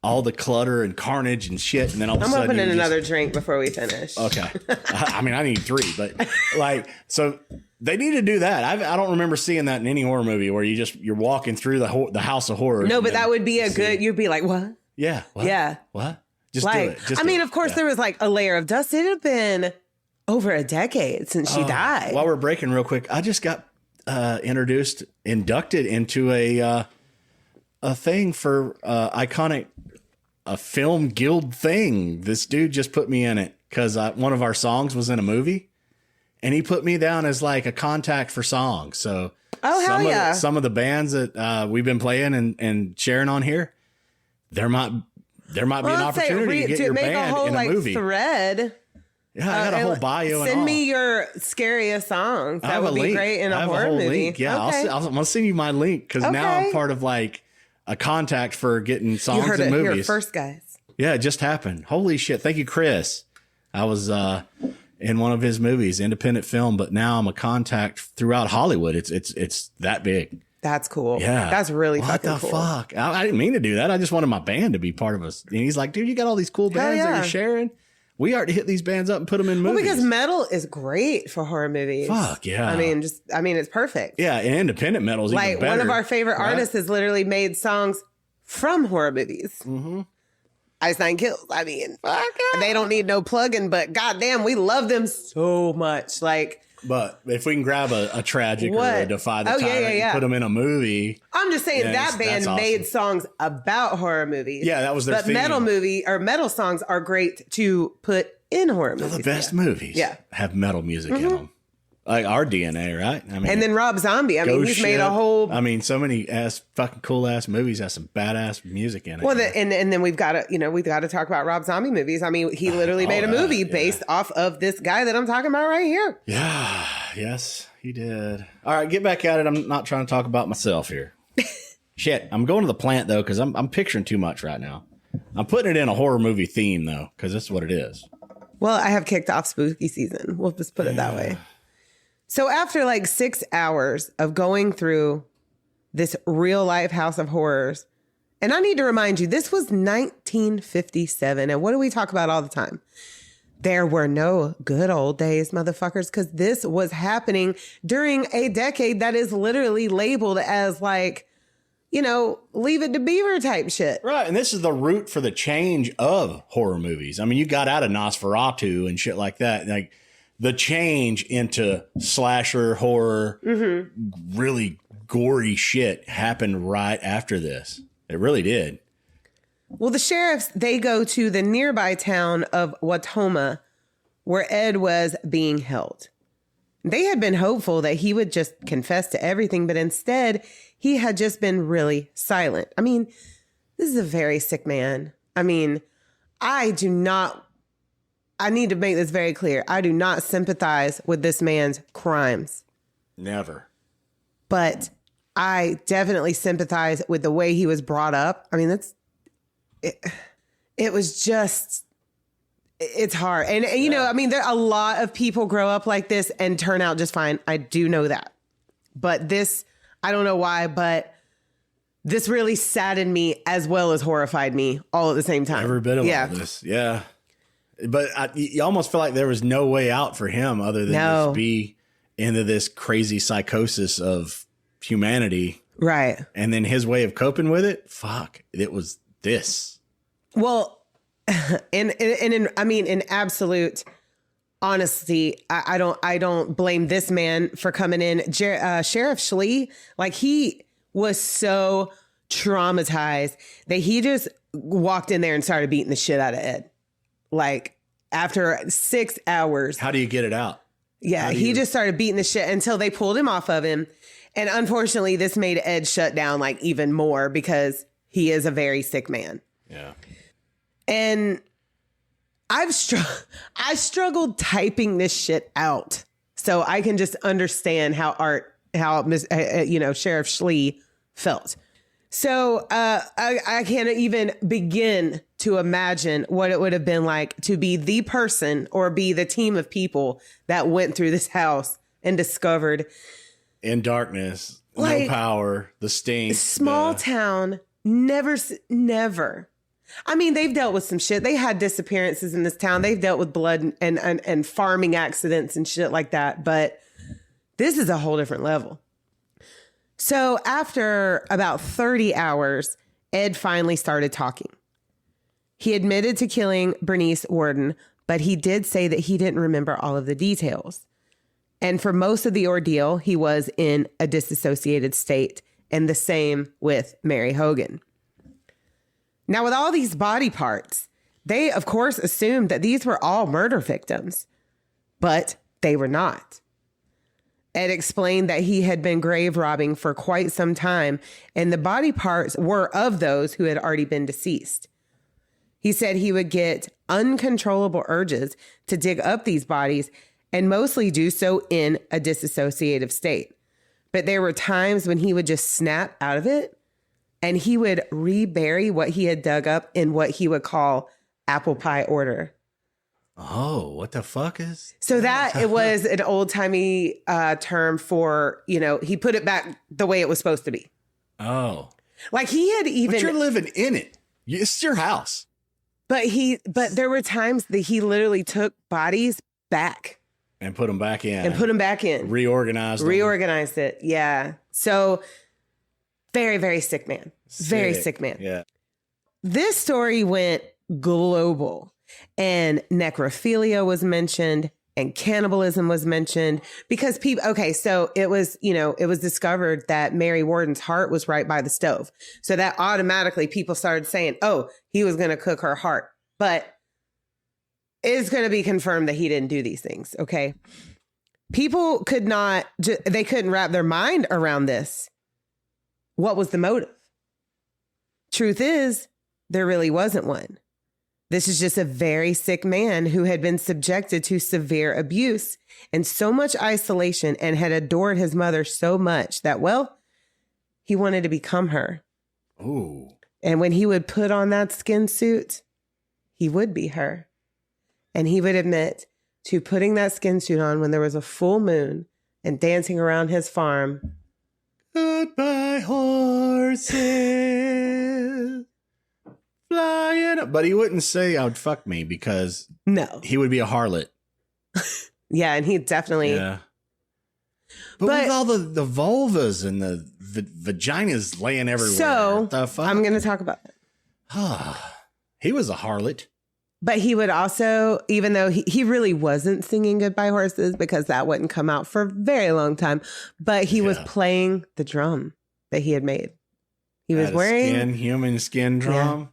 [SPEAKER 2] All the clutter and carnage and shit. And then all of a sudden
[SPEAKER 1] I'm opening another drink before we finish.
[SPEAKER 2] Okay. I mean, I need 3, but like, so they need to do that. I don't remember seeing that in any horror movie where you're walking through the house of horrors.
[SPEAKER 1] No, but that would be a good, you'd be like, what?
[SPEAKER 2] Yeah. What?
[SPEAKER 1] Yeah.
[SPEAKER 2] What? Just do it. Just
[SPEAKER 1] I mean, of course, there was like a layer of dust. It had been over a decade since she died.
[SPEAKER 2] While we're breaking real quick, I just got inducted into a thing for iconic film guild thing. This dude just put me in it because one of our songs was in a movie, and he put me down as like a contact for songs. So some of the bands that we've been playing and sharing on here, there might be an opportunity to get your band in a movie.
[SPEAKER 1] Thread.
[SPEAKER 2] Yeah, I got a whole bio.
[SPEAKER 1] Send me your scariest songs. That would be great in a horror movie.
[SPEAKER 2] Link. Yeah, okay. I'll send you my link because now I'm part of like a contact for getting songs and movies. You heard it here first, guys. Yeah, it just happened. Holy shit! Thank you, Chris. I was in one of his movies, independent film, but now I'm a contact throughout Hollywood. It's that big.
[SPEAKER 1] That's cool.
[SPEAKER 2] Yeah,
[SPEAKER 1] that's really fucking cool.
[SPEAKER 2] What the fuck? I didn't mean to do that. I just wanted my band to be part of us. And he's like, dude, you got all these cool bands that you're sharing. We are to hit these bands up and put them in movies.
[SPEAKER 1] Well, because metal is great for horror movies.
[SPEAKER 2] Fuck yeah!
[SPEAKER 1] I mean, it's perfect.
[SPEAKER 2] Yeah, and independent metal is even better.
[SPEAKER 1] One of our favorite artists has literally made songs from horror movies. Mm-hmm. Ice Nine Kills. I mean, they don't need no plug-in, but goddamn, we love them so much.
[SPEAKER 2] But if we can grab a tragic or a Defy the Tyrant and put them in a movie.
[SPEAKER 1] I'm just saying that band made songs about horror movies.
[SPEAKER 2] Yeah, that was their theme.
[SPEAKER 1] But metal songs are great to put in horror movies.
[SPEAKER 2] The best movies have metal music in them. Like our DNA, right? I mean,
[SPEAKER 1] and then Rob Zombie. I mean, he's made a whole.
[SPEAKER 2] I mean, so many fucking cool ass movies have some badass music in it.
[SPEAKER 1] Well, and then we've got to talk about Rob Zombie movies. I mean, he literally made a movie based off of this guy that I'm talking about right here.
[SPEAKER 2] Yeah. Yes, he did. All right, get back at it. I'm not trying to talk about myself here. Shit, I'm going to the plant though because I'm picturing too much right now. I'm putting it in a horror movie theme though because that's what it is.
[SPEAKER 1] Well, I have kicked off spooky season. We'll just put it that way. So after like 6 hours of going through this real life house of horrors, and I need to remind you, this was 1957. And what do we talk about all the time? There were no good old days, motherfuckers, because this was happening during a decade that is literally labeled as like, Leave It to Beaver type shit.
[SPEAKER 2] Right. And this is the root for the change of horror movies. I mean, you got out of Nosferatu and shit like that. Like, the change into slasher horror, really gory shit happened right after this. It really did.
[SPEAKER 1] Well, the sheriffs, they go to the nearby town of Watoma where Ed was being held. They had been hopeful that he would just confess to everything, but instead he had just been really silent. I mean, this is a very sick man. I mean, I need to make this very clear. I do not sympathize with this man's crimes.
[SPEAKER 2] Never.
[SPEAKER 1] But I definitely sympathize with the way he was brought up. I mean, it was just, it's hard. And I mean, there a lot of people grow up like this and turn out just fine. I do know that. But this, I don't know why, but this really saddened me as well as horrified me all at the same time.
[SPEAKER 2] Every bit of all this. Yeah. But you almost feel like there was no way out for him other than just be into this crazy psychosis of humanity.
[SPEAKER 1] Right.
[SPEAKER 2] And then his way of coping with it, it was this.
[SPEAKER 1] Well, in absolute honesty, I don't blame this man for coming in. Sheriff Schlee, like he was so traumatized that he just walked in there and started beating the shit out of Ed. Like after 6 hours.
[SPEAKER 2] How do you get it out?
[SPEAKER 1] Yeah, he just started beating the shit until they pulled him off of him. And unfortunately, this made Ed shut down like even more because he is a very sick man.
[SPEAKER 2] Yeah. And
[SPEAKER 1] I struggled typing this shit out. So I can just understand how Sheriff Schlee felt. So I can't even begin to imagine what it would have been like to be the person or be the team of people that went through this house and discovered
[SPEAKER 2] in darkness, no power, the stink,
[SPEAKER 1] small town, never. I mean, they've dealt with some shit. They had disappearances in this town. They've dealt with blood and farming accidents and shit like that. But this is a whole different level. So after about 30 hours, Ed finally started talking. He admitted to killing Bernice Worden, but he did say that he didn't remember all of the details. And for most of the ordeal, he was in a disassociated state, and the same with Mary Hogan. Now, with all these body parts, they, of course, assumed that these were all murder victims, but they were not. Ed explained that he had been grave robbing for quite some time, and the body parts were of those who had already been deceased. He said he would get uncontrollable urges to dig up these bodies and mostly do so in a disassociative state. But there were times when he would just snap out of it and he would rebury what he had dug up in what he would call apple pie order.
[SPEAKER 2] Oh, what the fuck is?
[SPEAKER 1] So that it was an old timey term for, he put it back the way it was supposed to be.
[SPEAKER 2] Oh,
[SPEAKER 1] like he had even.
[SPEAKER 2] But you're living in it. It's your house.
[SPEAKER 1] But there were times that he literally took bodies back.
[SPEAKER 2] And put them back in.
[SPEAKER 1] Reorganized it. Yeah. So very, very sick man. Very sick man.
[SPEAKER 2] Yeah.
[SPEAKER 1] This story went global, and necrophilia was mentioned and cannibalism was mentioned because people, okay, so it was discovered that Mary Worden's heart was right by the stove. So that automatically people started saying, oh, he was going to cook her heart. But it's going to be confirmed that he didn't do these things. Okay. People they couldn't wrap their mind around this. What was the motive? Truth is, there really wasn't one. This is just a very sick man who had been subjected to severe abuse and so much isolation and had adored his mother so much that, well, he wanted to become her.
[SPEAKER 2] Ooh.
[SPEAKER 1] And when he would put on that skin suit, he would be her. And he would admit to putting that skin suit on when there was a full moon and dancing around his farm.
[SPEAKER 2] Goodbye, horses. Flying up. But he wouldn't say I would fuck me because he would be a harlot.
[SPEAKER 1] Yeah, and he definitely.
[SPEAKER 2] Yeah. But with all the vulvas and the vaginas laying everywhere.
[SPEAKER 1] So
[SPEAKER 2] the fuck?
[SPEAKER 1] I'm going to talk about that.
[SPEAKER 2] He was a harlot.
[SPEAKER 1] But he would also, even though he really wasn't singing Goodbye Horses because that wouldn't come out for a very long but he was playing the drum that he had made. He was wearing
[SPEAKER 2] human skin drum. Yeah.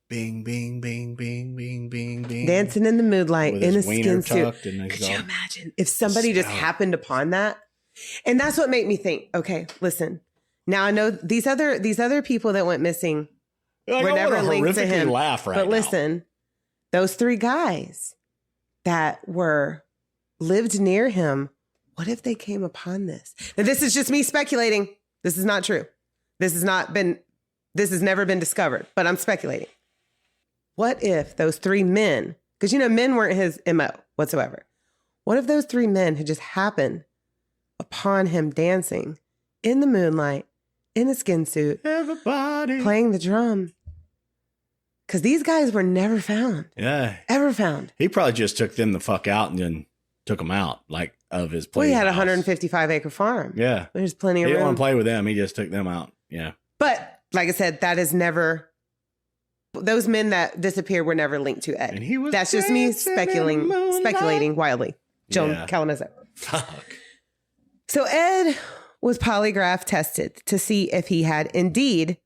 [SPEAKER 2] Bing, bing, bing, bing, bing, bing, bing.
[SPEAKER 1] Dancing in the moonlight in a skin suit.
[SPEAKER 2] Could
[SPEAKER 1] you imagine if somebody just happened upon that? And that's what made me think, okay, listen, now I know these other people that went missing were never linked to him. But listen, those three guys that lived near him, what if they came upon this? Now, this is just me speculating. This is not true. This has never been discovered, but I'm speculating. What if those three men, because men weren't his MO whatsoever. What if those three men had just happened upon him dancing in the moonlight, in a skin suit,
[SPEAKER 2] everybody
[SPEAKER 1] playing the drum? Because these guys were never found.
[SPEAKER 2] Yeah.
[SPEAKER 1] Ever found.
[SPEAKER 2] He probably just took them the fuck out and then took them out, like, of his place.
[SPEAKER 1] Well, he had a 155-acre farm.
[SPEAKER 2] Yeah.
[SPEAKER 1] There's plenty of room.
[SPEAKER 2] He didn't want to play with them. He just took them out. Yeah.
[SPEAKER 1] But, like I said, that is never... Those men that disappeared were never linked to Ed.
[SPEAKER 2] And he was
[SPEAKER 1] That's just me speculating wildly. Joan Calamezzo.
[SPEAKER 2] Fuck.
[SPEAKER 1] So Ed was polygraph tested to see if he had indeed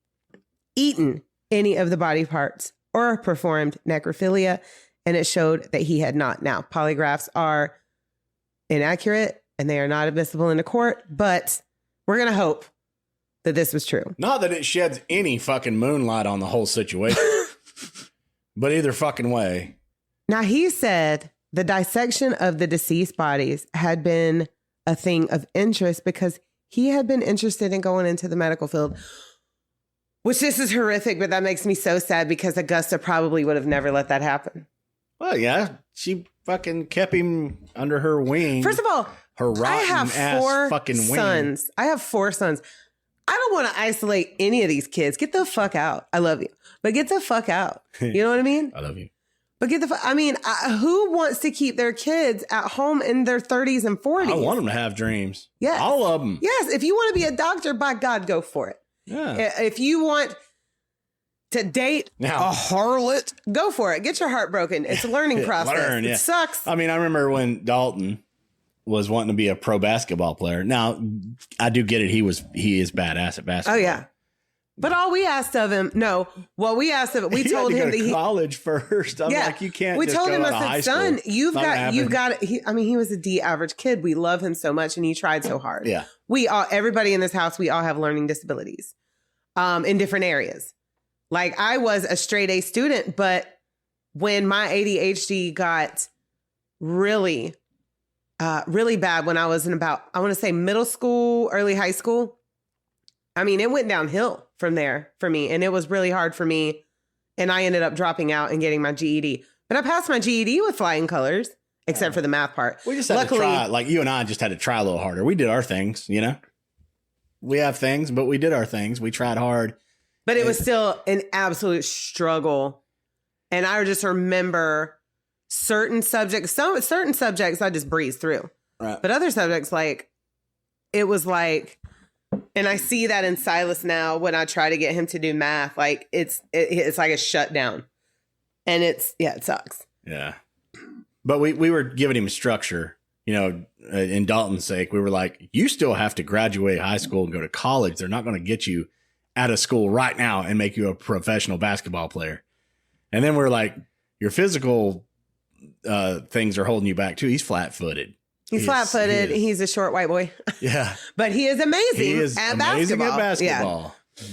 [SPEAKER 1] eaten any of the body parts or performed necrophilia, and it showed that he had not. Now, polygraphs are inaccurate and they are not admissible into court, but we're going to hope that this was true.
[SPEAKER 2] Not that it sheds any fucking moonlight on the whole situation, but either fucking way.
[SPEAKER 1] Now, he said the dissection of the deceased bodies had been a thing of interest because he had been interested in going into the medical field, which this is horrific, but that makes me so sad because Augusta probably would have never let that happen.
[SPEAKER 2] Well, yeah, she fucking kept him under her wing.
[SPEAKER 1] First of all,
[SPEAKER 2] her rotten ass fucking
[SPEAKER 1] sons.
[SPEAKER 2] wing.
[SPEAKER 1] I have 4 sons. I don't want to isolate any of these kids. Get the fuck out. I love you, but get the fuck out. You know what I mean?
[SPEAKER 2] I love you.
[SPEAKER 1] But get the fuck. I mean, who wants to keep their kids at home in their 30s and 40s?
[SPEAKER 2] I want them to have dreams.
[SPEAKER 1] Yes.
[SPEAKER 2] All of them.
[SPEAKER 1] Yes. If you want to be a doctor, by God, go for it.
[SPEAKER 2] Yeah.
[SPEAKER 1] If you want to date a harlot, go for it. Get your heart broken. It's a learning process. It sucks.
[SPEAKER 2] I mean, I remember when Dalton was wanting to be a pro basketball player. Now, I do get it. He is badass at basketball.
[SPEAKER 1] Oh, yeah. But all we asked of him, we asked of him, we told him
[SPEAKER 2] that he college first. I'm like, you can't. We just told him, I said, son,
[SPEAKER 1] you've got. He was a D average kid. We love him so much, and he tried so hard.
[SPEAKER 2] Yeah,
[SPEAKER 1] everybody in this house, we all have learning disabilities, in different areas. Like I was a straight A student, but when my ADHD got really, really bad, when I was in about, I want to say middle school, early high school. I mean, it went downhill from there for me, and it was really hard for me. And I ended up dropping out and getting my GED. But I passed my GED with flying colors, except for the math part.
[SPEAKER 2] We just had to try, like you and I just had to try a little harder. We did our things, you know? We have things, but we did our things. We tried hard.
[SPEAKER 1] But it was still an absolute struggle. And I just remember certain subjects I just breezed through.
[SPEAKER 2] Right.
[SPEAKER 1] But other subjects, like, it was like... And I see that in Silas now when I try to get him to do math, like it's like a shutdown, and it sucks.
[SPEAKER 2] Yeah. But we were giving him structure, you know, in Dalton's sake. We were like, you still have to graduate high school and go to college. They're not going to get you out of school right now and make you a professional basketball player. And then we're like, your physical things are holding you back too. He's flat-footed.
[SPEAKER 1] He's flat-footed. He's a short white boy.
[SPEAKER 2] Yeah.
[SPEAKER 1] But he is amazing,
[SPEAKER 2] he is
[SPEAKER 1] at
[SPEAKER 2] amazing
[SPEAKER 1] basketball.
[SPEAKER 2] Yeah.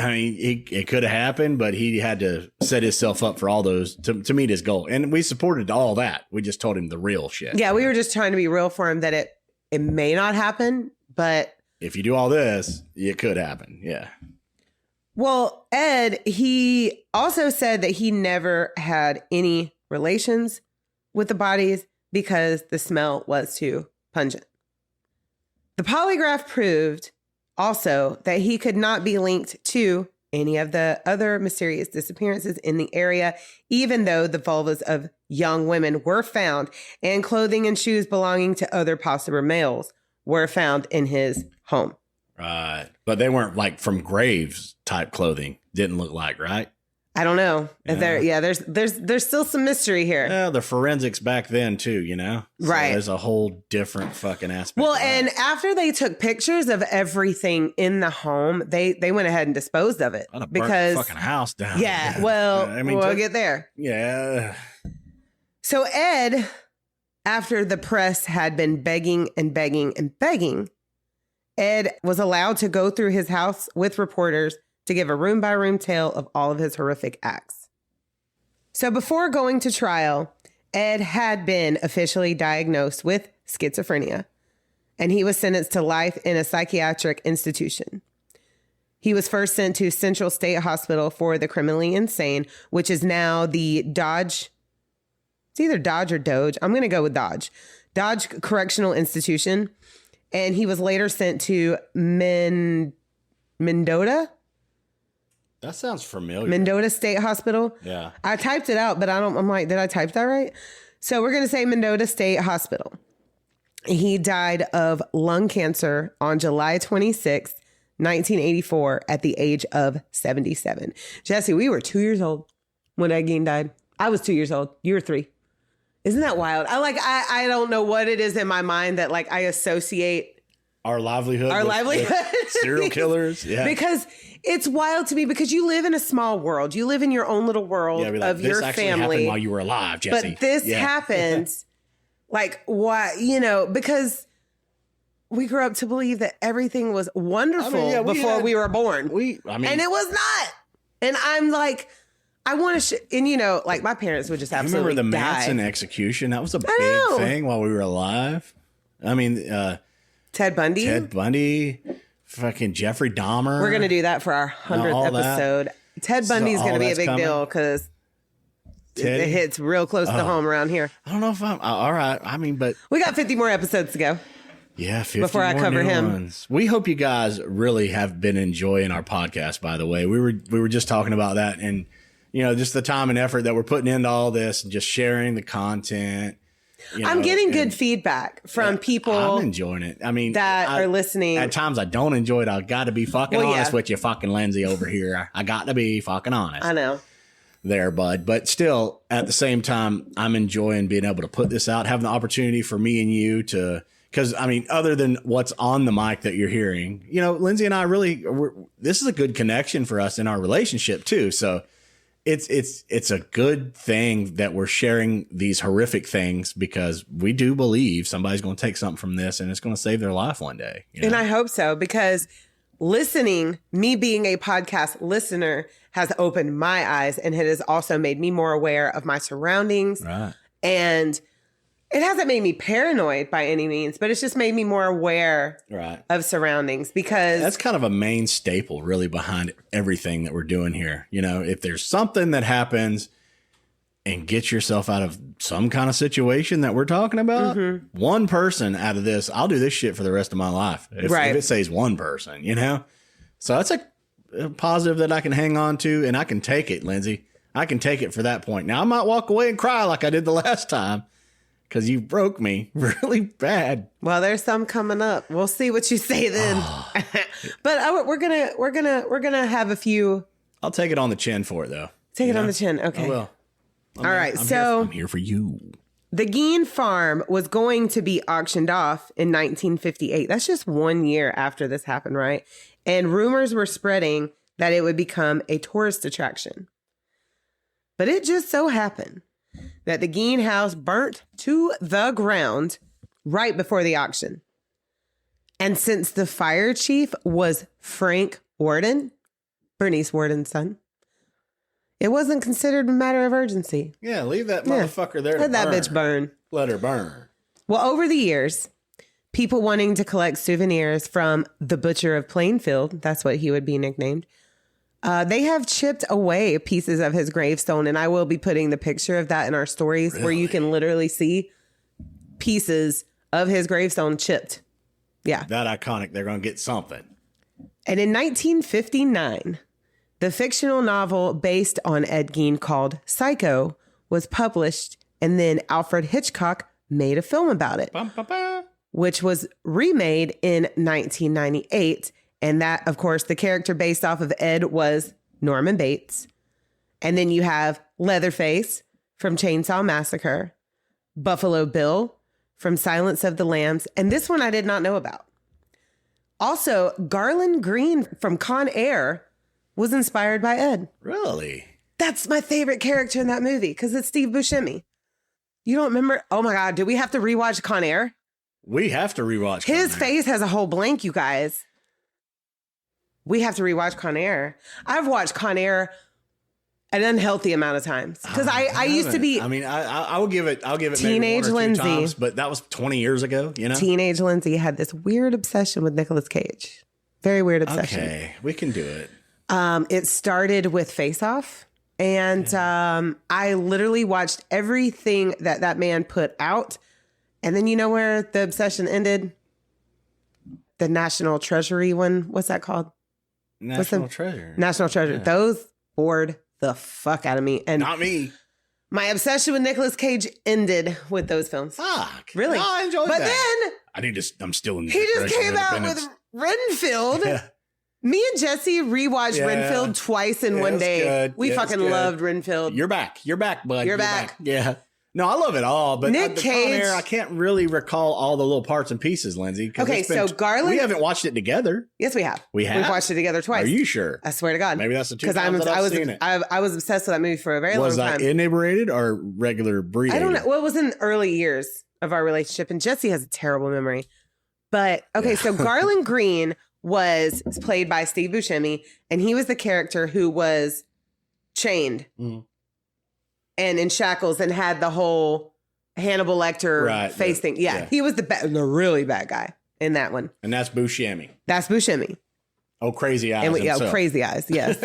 [SPEAKER 2] I mean, it could have happened, but he had to set himself up for all those to meet his goal. And we supported all that. We just told him the real shit.
[SPEAKER 1] Yeah, we were just trying to be real for him that it may not happen, but...
[SPEAKER 2] If you do all this, it could happen. Yeah.
[SPEAKER 1] Well, Ed, he also said that he never had any relations with the bodies because the smell was too pungent. The polygraph proved also that he could not be linked to any of the other mysterious disappearances in the area, even though the vulvas of young women were found and clothing and shoes belonging to other possible males were found in his home.
[SPEAKER 2] Right. But they weren't like from graves type clothing. Didn't look like, right?
[SPEAKER 1] I don't know. There's still some mystery here.
[SPEAKER 2] Yeah, the forensics back then too, you know? So
[SPEAKER 1] right.
[SPEAKER 2] There's a whole different fucking aspect.
[SPEAKER 1] Well, and after they took pictures of everything in the home, they went ahead and disposed of it.
[SPEAKER 2] Because fucking house down.
[SPEAKER 1] Yeah, well, we'll get there.
[SPEAKER 2] Yeah.
[SPEAKER 1] So Ed, after the press had been begging and begging and begging, Ed was allowed to go through his house with reporters to give a room-by-room tale of all of his horrific acts. So before going to trial, Ed had been officially diagnosed with schizophrenia, and he was sentenced to life in a psychiatric institution. He was first sent to Central State Hospital for the Criminally Insane, which is now the Dodge. It's either Dodge or Doge. I'm going to go with Dodge. Dodge Correctional Institution. And he was later sent to Mendota.
[SPEAKER 2] That sounds familiar.
[SPEAKER 1] Mendota State Hospital.
[SPEAKER 2] Yeah. I
[SPEAKER 1] typed it out, but I'm like, did I type that right? So we're going to say Mendota State Hospital. He died of lung cancer on July 26, 1984 at the age of 77. Jesse, we were 2 years old when Ed Gein died. I was 2 years old. You were 3. Isn't that wild? I don't know what it is in my mind that like I associate
[SPEAKER 2] our livelihood with serial killers. Yeah.
[SPEAKER 1] Because it's wild to me because you live in a small world. You live in your own little world of your family.
[SPEAKER 2] Happened while you were alive, Jesse.
[SPEAKER 1] But this happened like why, because we grew up to believe that everything was wonderful before we were born. And it was not. And I'm like, I want to, like my parents would just absolutely
[SPEAKER 2] remember the Manson execution? That was a big thing while we were alive. I mean,
[SPEAKER 1] Ted Bundy,
[SPEAKER 2] fucking Jeffrey Dahmer.
[SPEAKER 1] We're going to do that for our 100th episode. Ted Bundy's going to be a big deal because it hits real close to home around here.
[SPEAKER 2] I don't know if I'm all right. I mean, but
[SPEAKER 1] we got 50 more episodes to go.
[SPEAKER 2] Yeah, 50
[SPEAKER 1] before I cover him.
[SPEAKER 2] Ones. We hope you guys really have been enjoying our podcast, by the way. We were just talking about that and just the time and effort that we're putting into all this and just sharing the content.
[SPEAKER 1] I'm getting good feedback from people.
[SPEAKER 2] I'm enjoying it. I mean,
[SPEAKER 1] that are listening.
[SPEAKER 2] At times I don't enjoy it. I got to be fucking honest with you, fucking Lindsay over here. I got to be fucking honest.
[SPEAKER 1] I know.
[SPEAKER 2] There, bud. But still, at the same time, I'm enjoying being able to put this out, having the opportunity for me and you to, because I mean, other than what's on the mic that you're hearing, you know, Lindsay and I this is a good connection for us in our relationship too. So it's a good thing that we're sharing these horrific things, because we do believe somebody's going to take something from this and it's going to save their life one day. You know?
[SPEAKER 1] And I hope so, because me being a podcast listener has opened my eyes, and it has also made me more aware of my surroundings.
[SPEAKER 2] Right.
[SPEAKER 1] And it hasn't made me paranoid by any means, but it's just made me more aware of surroundings, because
[SPEAKER 2] that's kind of a main staple really behind everything that we're doing here. You know, if there's something that happens and get yourself out of some kind of situation that we're talking about, one person out of this, I'll do this shit for the rest of my life. If it saves one person, you know? So that's a positive that I can hang on to, and I can take it, Lindsay. I can take it for that point. Now I might walk away and cry like I did the last time, because you broke me really bad. Well,
[SPEAKER 1] there's some coming up. We'll see what you say then. But we're gonna have a few.
[SPEAKER 2] I'll take it on the chin for it, though.
[SPEAKER 1] Take it on the chin. Okay.
[SPEAKER 2] I will.
[SPEAKER 1] All right.
[SPEAKER 2] I'm here for you.
[SPEAKER 1] The Gein farm was going to be auctioned off in 1958. That's just 1 year after this happened, right? And rumors were spreading that it would become a tourist attraction. But it just so happened that the Gein house burnt to the ground right before the auction. And since the fire chief was Frank Worden, Bernice Worden's son, it wasn't considered a matter of urgency.
[SPEAKER 2] Yeah, leave that motherfucker there.
[SPEAKER 1] Let that bitch burn.
[SPEAKER 2] Let her burn.
[SPEAKER 1] Well, over the years, people wanting to collect souvenirs from the Butcher of Plainfield, that's what he would be nicknamed, they have chipped away pieces of his gravestone, and I will be putting the picture of that in our stories, where you can literally see pieces of his gravestone chipped. Yeah.
[SPEAKER 2] That iconic. They're going to get something.
[SPEAKER 1] And in 1959, the fictional novel based on Ed Gein called Psycho was published, and then Alfred Hitchcock made a film about it, which was remade in 1998. And that, of course, the character based off of Ed was Norman Bates. And then you have Leatherface from Chainsaw Massacre, Buffalo Bill from Silence of the Lambs, and this one I did not know about. Also, Garland Green from Con Air was inspired by Ed.
[SPEAKER 2] Really?
[SPEAKER 1] That's my favorite character in that movie, because it's Steve Buscemi. You don't remember? Oh my God, do we have to rewatch Con Air?
[SPEAKER 2] We have to rewatch Con Air.
[SPEAKER 1] His face has a whole blank, you guys. We have to rewatch Con Air. I've watched Con Air an unhealthy amount of times, because I used to be.
[SPEAKER 2] I mean, I'll give it.
[SPEAKER 1] Teenage
[SPEAKER 2] maybe 1 or 2
[SPEAKER 1] Lindsay
[SPEAKER 2] times, but that was 20 years ago. You know,
[SPEAKER 1] Teenage Lindsay had this weird obsession with Nicolas Cage. Very weird obsession.
[SPEAKER 2] Okay, we can do it.
[SPEAKER 1] It started with Face Off, and I literally watched everything that man put out, and then you know where the obsession ended? The National Treasury one. What's that called?
[SPEAKER 2] National Treasure.
[SPEAKER 1] National Treasure. Yeah. Those bored the fuck out of me. And
[SPEAKER 2] not me.
[SPEAKER 1] My obsession with Nicolas Cage ended with those films.
[SPEAKER 2] Fuck.
[SPEAKER 1] Really?
[SPEAKER 2] No, I enjoyed
[SPEAKER 1] but
[SPEAKER 2] that.
[SPEAKER 1] Then
[SPEAKER 2] I'm still in.
[SPEAKER 1] He just came out with Renfield. Yeah. Me and Jesse rewatched Renfield twice in one day.
[SPEAKER 2] Good.
[SPEAKER 1] We fucking loved Renfield.
[SPEAKER 2] You're back. You're back, bud.
[SPEAKER 1] You're back.
[SPEAKER 2] Yeah. No, I love it all, but
[SPEAKER 1] Nick Cage.
[SPEAKER 2] I can't really recall all the little parts and pieces, Lindsay.
[SPEAKER 1] Okay, so Garland.
[SPEAKER 2] We haven't watched it together.
[SPEAKER 1] Yes, we have.
[SPEAKER 2] We have.
[SPEAKER 1] We've watched it together twice.
[SPEAKER 2] Are you sure?
[SPEAKER 1] I swear to God.
[SPEAKER 2] Maybe that's the 2 times that I've seen it.
[SPEAKER 1] I was obsessed with that movie for a very long time.
[SPEAKER 2] Was that inebriated or regular breed?
[SPEAKER 1] I don't know. Well, it was in the early years of our relationship, and Jesse has a terrible memory. But okay, so Garland Green was played by Steve Buscemi, and he was the character who was chained and in shackles and had the whole Hannibal Lecter face thing. Yeah, he was the really bad guy in that one.
[SPEAKER 2] And that's Buscemi.
[SPEAKER 1] That's Buscemi.
[SPEAKER 2] Oh, Crazy Eyes.
[SPEAKER 1] And Crazy Eyes, yes.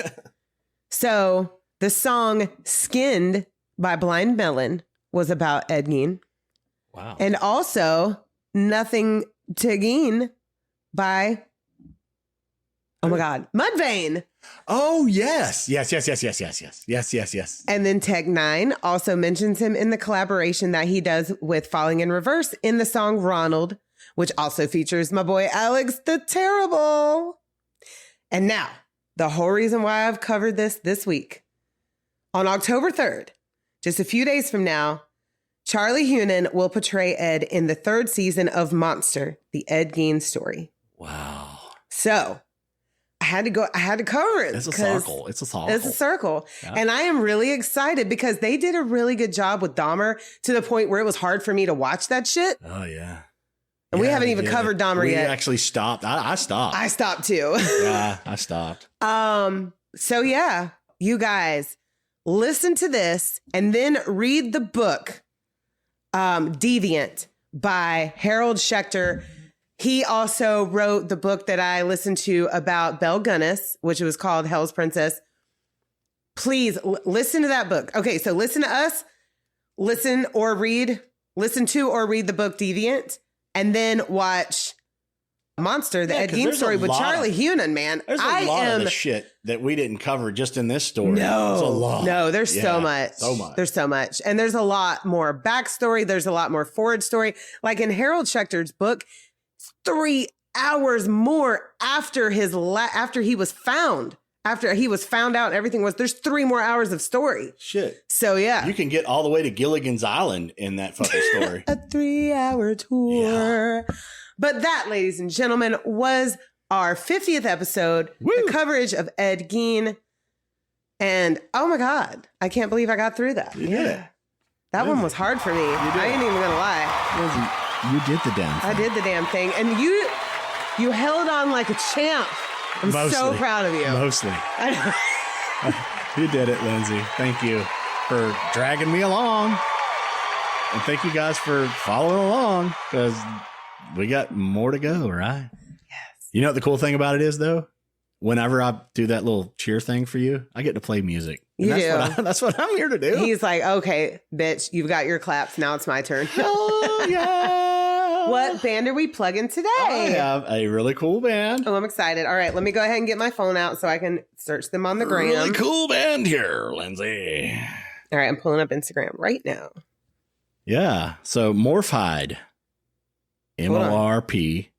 [SPEAKER 1] So the song Skinned by Blind Melon was about Ed Gein.
[SPEAKER 2] Wow.
[SPEAKER 1] And also Nothing to Gein by, oh my God, Mudvayne.
[SPEAKER 2] Oh, yes. Yes.
[SPEAKER 1] And then Tech 9 also mentions him in the collaboration that he does with Falling in Reverse in the song Ronald, which also features my boy Alex the Terrible. And now, the whole reason why I've covered this week. On October 3rd, just a few days from now, Charlie Hunnam will portray Ed in the 3rd season of Monster, the Ed Gein story.
[SPEAKER 2] Wow.
[SPEAKER 1] So I had to cover it.
[SPEAKER 2] It's a circle. It's a circle. Yeah.
[SPEAKER 1] And I am really excited because they did a really good job with Dahmer to the point where it was hard for me to watch that shit.
[SPEAKER 2] Oh, yeah.
[SPEAKER 1] And we haven't even covered Dahmer yet.
[SPEAKER 2] We actually stopped. I stopped.
[SPEAKER 1] I stopped too.
[SPEAKER 2] Yeah, I stopped.
[SPEAKER 1] So yeah, you guys listen to this and then read the book, Deviant by Harold Schechter. He also wrote the book that I listened to about Belle Gunness, which was called Hell's Princess. Please listen to that book. Okay, so listen to us, listen to or read the book Deviant, and then watch Monster, the Ed Gein story with Charlie Hunnam, man.
[SPEAKER 2] There's a lot of the shit that we didn't cover just in this story. No, there's a lot.
[SPEAKER 1] No, there's so much. There's so much. And there's a lot more backstory. There's a lot more forward story. Like in Harold Schechter's book, 3 hours more after he was found out and everything was, there's 3 more hours of story.
[SPEAKER 2] Shit.
[SPEAKER 1] So yeah.
[SPEAKER 2] You can get all the way to Gilligan's Island in that fucking story.
[SPEAKER 1] A 3-hour tour. Yeah. But that, ladies and gentlemen, was our 50th episode, the coverage of Ed Gein. And oh my God, I can't believe I got through that.
[SPEAKER 2] You did it.
[SPEAKER 1] That one was hard for me. I ain't even gonna lie.
[SPEAKER 2] You did the damn thing.
[SPEAKER 1] I did the damn thing. And you held on like a champ. I'm so proud of you.
[SPEAKER 2] Mostly. You did it, Lindsay. Thank you for dragging me along. And thank you guys for following along because we got more to go, right?
[SPEAKER 1] Yes.
[SPEAKER 2] You know what the cool thing about it is, though? Whenever I do that little cheer thing for you, I get to play music. That's what I'm here to do.
[SPEAKER 1] He's like, okay, bitch, you've got your claps. Now it's my turn.
[SPEAKER 2] Oh, yeah.
[SPEAKER 1] What band are we plugging today?
[SPEAKER 2] I have a really cool band.
[SPEAKER 1] Oh, I'm excited. All right, let me go ahead and get my phone out so I can search them on the gram.
[SPEAKER 2] Really cool band here, Lindsay.
[SPEAKER 1] All right, I'm pulling up Instagram right now.
[SPEAKER 2] Yeah. So Morphide. MORPHIDE.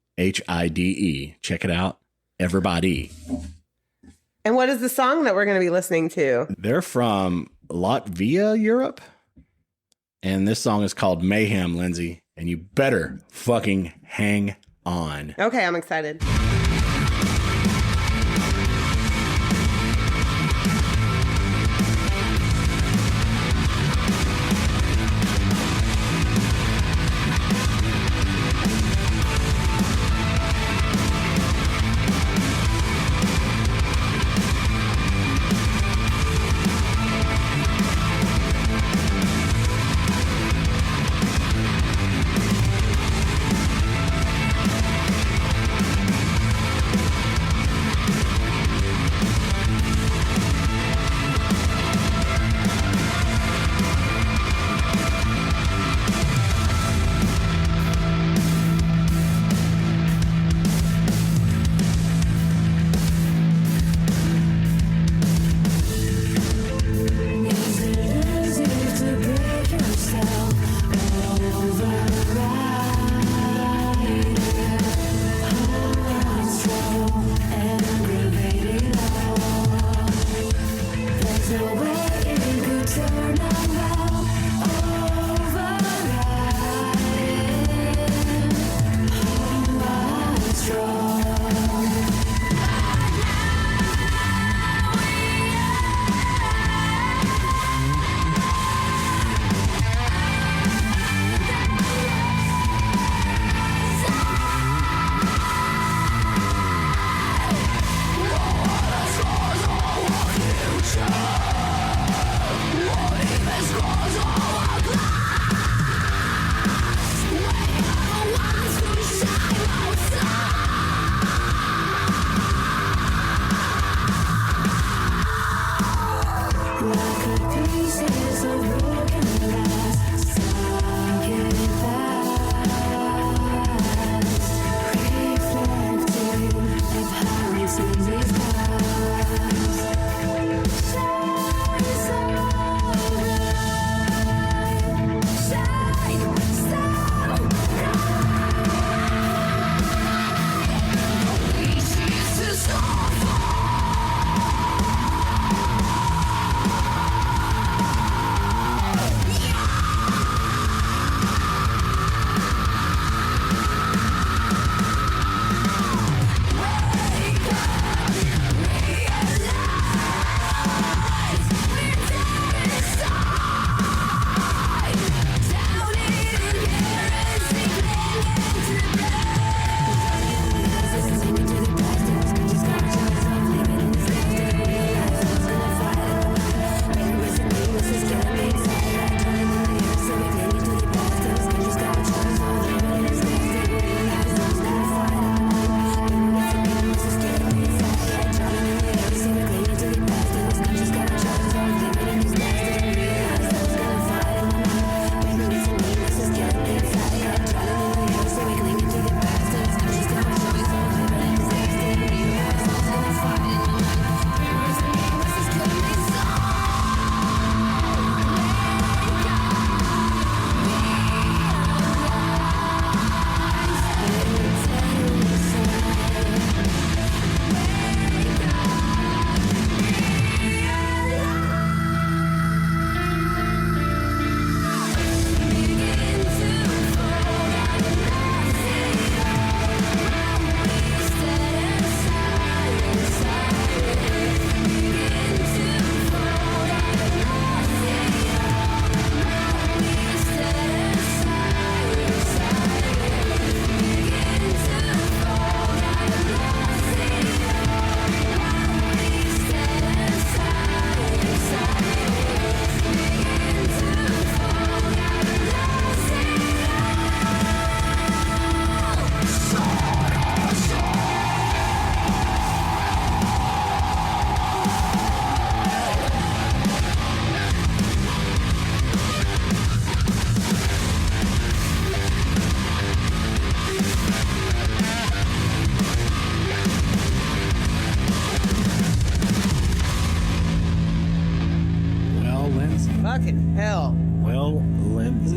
[SPEAKER 2] Check it out. Everybody.
[SPEAKER 1] And what is the song that we're going to be listening to?
[SPEAKER 2] They're from Latvia, Europe. And this song is called Mayhem, Lindsay. And you better fucking hang on.
[SPEAKER 1] Okay, I'm excited.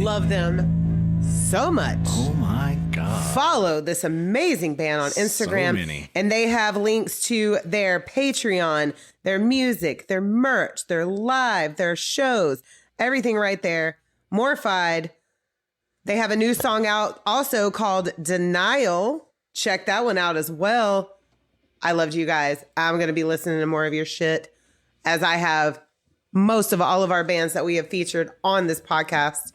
[SPEAKER 1] love them so much.
[SPEAKER 2] Oh my God.
[SPEAKER 1] Follow this amazing band on Instagram.
[SPEAKER 2] So many.
[SPEAKER 1] And they have links to their Patreon, their music, their merch, their live, their shows, everything right there. Mortified. They have a new song out also called Denial. Check that one out as well. I loved you guys. I'm going to be listening to more of your shit, as I have most of all of our bands that we have featured on this podcast.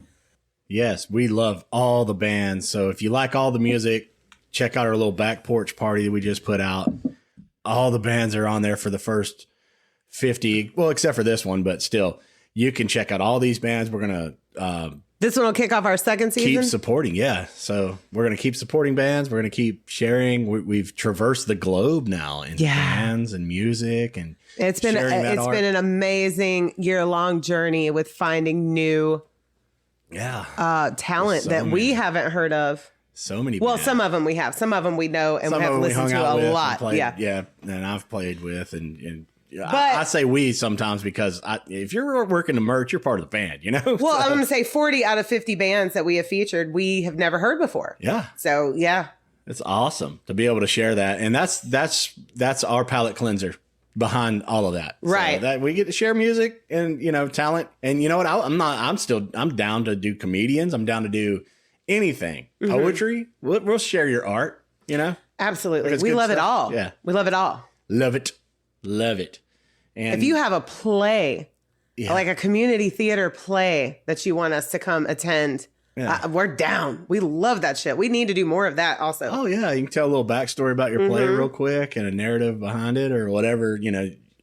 [SPEAKER 2] Yes, we love all the bands. So if you like all the music, check out our little back porch party that we just put out. All the bands are on there for the first 50. Well, except for this one, but still, you can check out all these bands. We're going to
[SPEAKER 1] this one will kick off our second season.
[SPEAKER 2] keep supporting. Yeah. So we're going to keep supporting bands. We're going to keep sharing. We've traversed the globe now in bands and music. And
[SPEAKER 1] it's been an amazing year-long journey with finding new talent that we haven't heard of.
[SPEAKER 2] So many.
[SPEAKER 1] Well,
[SPEAKER 2] bands.
[SPEAKER 1] some of them we have. Some of them we know and we have listened to a lot.
[SPEAKER 2] Yeah. And I've played with and I say we sometimes because if you're working the merch, you're part of the band, you know?
[SPEAKER 1] Well, I'm going to say 40 out of 50 bands that we have featured, we have never heard before.
[SPEAKER 2] Yeah.
[SPEAKER 1] So, yeah.
[SPEAKER 2] It's awesome to be able to share that. And that's our palate cleanser behind all of that.
[SPEAKER 1] Right.
[SPEAKER 2] So that we get to share music and, talent. And you know what? I'm down to do comedians. I'm down to do anything. Mm-hmm. Poetry. We'll share your art,
[SPEAKER 1] Absolutely. We love it all.
[SPEAKER 2] Yeah.
[SPEAKER 1] We love it all.
[SPEAKER 2] Love it. Love it. And
[SPEAKER 1] if you have a play, like a community theater play that you want us to come attend, we're down. We love that shit. We need to do more of that also.
[SPEAKER 2] Oh, yeah. You can tell a little backstory about your play real quick and a narrative behind it or whatever,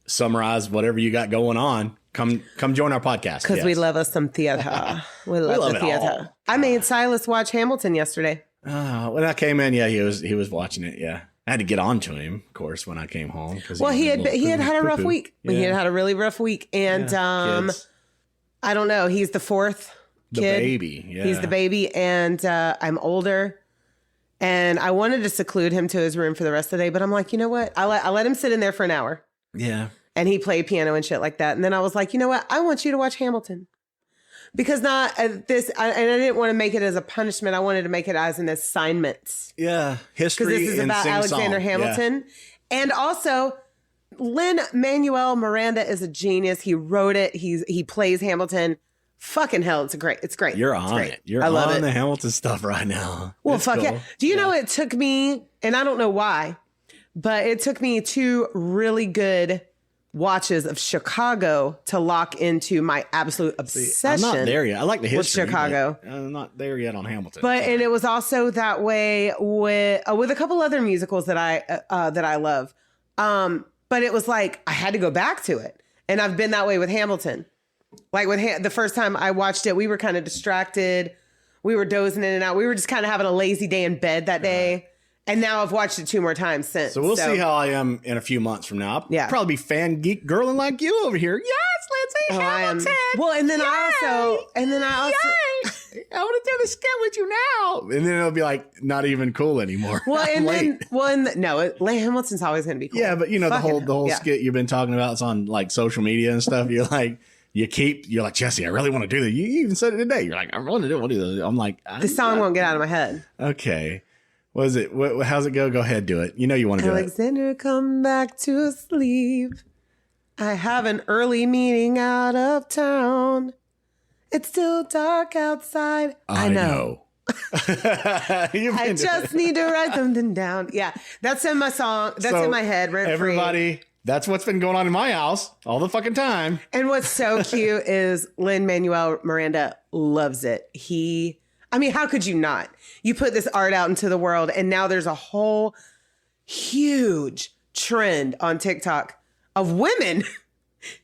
[SPEAKER 2] summarize whatever you got going on. Come join our podcast.
[SPEAKER 1] Because we love us some theater. We love the theater. I made Silas watch Hamilton yesterday.
[SPEAKER 2] When I came in, he was watching it. Yeah. I had to get on to him, of course, when I came home.
[SPEAKER 1] Well, he had a rough week. Yeah. He had a really rough week. And I don't know. He's the fourth kid.
[SPEAKER 2] The baby. Yeah.
[SPEAKER 1] He's the baby. And I'm older. And I wanted to seclude him to his room for the rest of the day. But I'm like, you know what? I let him sit in there for an hour.
[SPEAKER 2] Yeah.
[SPEAKER 1] And he played piano and shit like that. And then I was like, you know what? I want you to watch Hamilton. Because and I didn't want to make it as a punishment. I wanted to make it as an assignment.
[SPEAKER 2] Yeah. History.
[SPEAKER 1] Because this is about Alexander Hamilton. Yeah. And also, Lin-Manuel Miranda is a genius. He wrote it. He plays Hamilton. Fucking hell, it's great.
[SPEAKER 2] You're on it. You're on the Hamilton stuff right now.
[SPEAKER 1] Well, it's fuck cool. Yeah. Do you know it took me, and I don't know why, but it took me 2 really good watches of Chicago to lock into my absolute obsession.
[SPEAKER 2] I'm not there yet. I like the history
[SPEAKER 1] with Chicago.
[SPEAKER 2] I'm not there yet on Hamilton.
[SPEAKER 1] But and it was also that way with a couple other musicals that I love. But it was like I had to go back to it, and I've been that way with Hamilton. Like with the first time I watched it, we were kind of distracted. We were dozing in and out. We were just kind of having a lazy day in bed that day. And now I've watched it 2 more times since.
[SPEAKER 2] So we'll see how I am in a few months from now. I'll probably be fan geek girling like you over here. Yes, Lindsay, Hamilton.
[SPEAKER 1] Well, and then
[SPEAKER 2] Yay!
[SPEAKER 1] I also,
[SPEAKER 2] Yay! I want to do the skit with you now. And then it'll be like not even cool anymore.
[SPEAKER 1] Well, Hamilton's always going to be cool.
[SPEAKER 2] Yeah, but the whole skit you've been talking about is on like social media and stuff. You're like, Jesse, I really want to do that. You even said it today. You're like, I want to do that. I'm like,
[SPEAKER 1] the song won't get out of my head.
[SPEAKER 2] Okay. What is it? How's it go? Go ahead, do it. You know you want to do it.
[SPEAKER 1] Alexander, come back to sleep. I have an early meeting out of town. It's still dark outside. I know. I just need to write something down. Yeah, that's in my song. That's in my head.
[SPEAKER 2] Everybody, that's what's been going on in my house all the fucking time.
[SPEAKER 1] And what's so cute is Lin-Manuel Miranda loves it. How could you not? You put this art out into the world, and now there's a whole huge trend on TikTok of women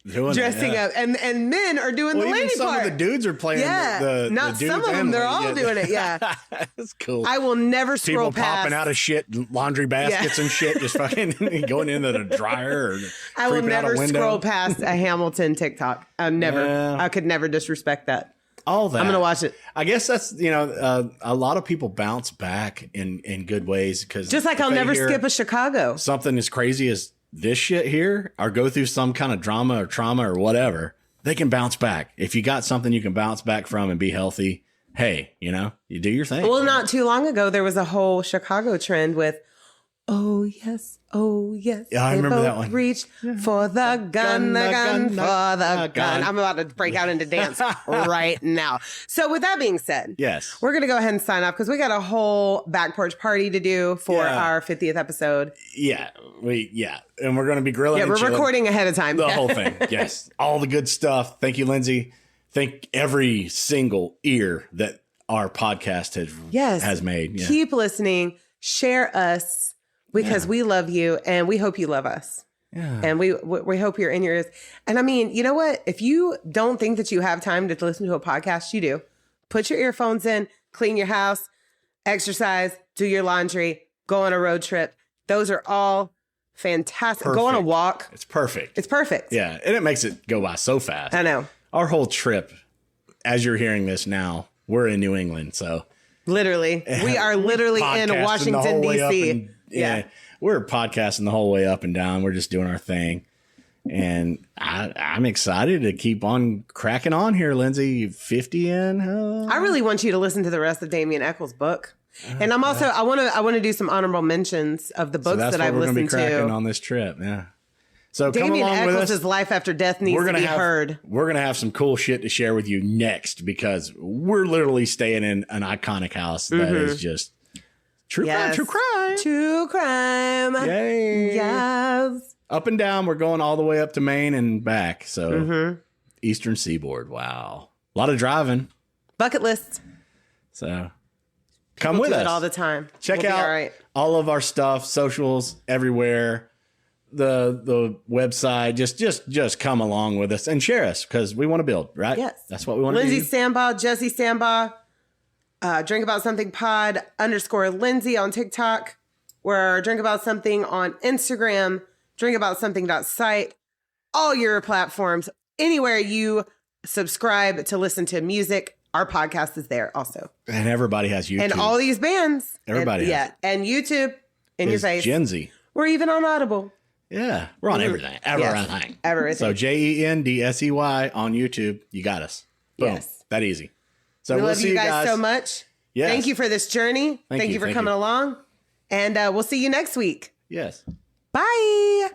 [SPEAKER 1] dressing up, and men are doing the lady
[SPEAKER 2] some
[SPEAKER 1] part.
[SPEAKER 2] Some of the dudes are playing the
[SPEAKER 1] not
[SPEAKER 2] dudes
[SPEAKER 1] some of them. They're all doing it. Yeah,
[SPEAKER 2] that's cool.
[SPEAKER 1] I will never scroll
[SPEAKER 2] people
[SPEAKER 1] past
[SPEAKER 2] popping out of shit, laundry baskets and shit, just fucking going into the dryer. Or
[SPEAKER 1] I will never scroll past a Hamilton TikTok. I could never disrespect that.
[SPEAKER 2] All that.
[SPEAKER 1] I'm gonna watch it.
[SPEAKER 2] I guess that's a lot of people bounce back in good ways because
[SPEAKER 1] just like I'll never skip a Chicago.
[SPEAKER 2] Something as crazy as this shit here, or go through some kind of drama or trauma or whatever, they can bounce back. If you got something you can bounce back from and be healthy, hey, you do your thing.
[SPEAKER 1] Well, not too long ago, there was a whole Chicago trend with, oh, yes. Oh, yes.
[SPEAKER 2] Yeah, I remember that one.
[SPEAKER 1] Reach for the gun, the gun, for the gun. I'm about to break out into dance right now. So with that being said,
[SPEAKER 2] yes,
[SPEAKER 1] we're going to go ahead and sign off because we got a whole back porch party to do for our 50th episode.
[SPEAKER 2] Yeah. And we're going to be grilling.
[SPEAKER 1] Yeah, we're recording ahead of time.
[SPEAKER 2] The whole thing. Yes. All the good stuff. Thank you, Lindsay. Thank every single ear that our podcast has made. Yeah.
[SPEAKER 1] Keep listening. Share us. Because we love you and we hope you love us. Yeah. And we hope you're in your ears. And I mean, you know what? If you don't think that you have time to listen to a podcast, you do. Put your earphones in, clean your house, exercise, do your laundry, go on a road trip. Those are all fantastic.
[SPEAKER 2] Perfect.
[SPEAKER 1] Go on a walk.
[SPEAKER 2] It's perfect.
[SPEAKER 1] It's perfect.
[SPEAKER 2] Yeah. And it makes it go by so fast.
[SPEAKER 1] I know.
[SPEAKER 2] Our whole trip, as you're hearing this now, we're in New England. So
[SPEAKER 1] literally, we are literally in Washington, D.C.
[SPEAKER 2] Yeah, we're podcasting the whole way up and down. We're just doing our thing. And I'm excited to keep on cracking on here, Lindsay. 50 in.
[SPEAKER 1] I really want you to listen to the rest of Damien Eccles' book. And I'm also, I want to do some honorable mentions of the books that I've listened to.
[SPEAKER 2] We're going to be cracking on this trip. Yeah. So
[SPEAKER 1] Damien
[SPEAKER 2] come along with us.
[SPEAKER 1] Eccles' life after death needs to be heard.
[SPEAKER 2] We're going to have some cool shit to share with you next because we're literally staying in an iconic house that is just true crime. Yay.
[SPEAKER 1] Yes.
[SPEAKER 2] Up and down. We're going all the way up to Maine and back. So Eastern Seaboard. Wow. A lot of driving.
[SPEAKER 1] Bucket list.
[SPEAKER 2] So come with us.
[SPEAKER 1] All the time.
[SPEAKER 2] Check out all of our stuff, socials, everywhere. The website. Just come along with us and share us because we want to build, right?
[SPEAKER 1] Yes.
[SPEAKER 2] That's what we want to do.
[SPEAKER 1] Lindsay Sambaugh, Jesse Sambaugh. Drink About Something Pod _Lindsay on TikTok. We're Drink About Something on Instagram. DrinkaboutSomething.site. All your platforms. Anywhere you subscribe to listen to music, our podcast is there also.
[SPEAKER 2] And everybody has YouTube.
[SPEAKER 1] And all these bands.
[SPEAKER 2] Everybody has.
[SPEAKER 1] Yeah. And YouTube in your face.
[SPEAKER 2] Gen Z.
[SPEAKER 1] We're even on Audible.
[SPEAKER 2] Yeah. We're on everything. Everything.
[SPEAKER 1] Everything.
[SPEAKER 2] So JENDSEY on YouTube. You got us. Boom. Yes. That easy. So
[SPEAKER 1] we love you guys so much.
[SPEAKER 2] Yes.
[SPEAKER 1] Thank you for this journey. Thank you for coming along. And we'll see you next week.
[SPEAKER 2] Yes.
[SPEAKER 1] Bye.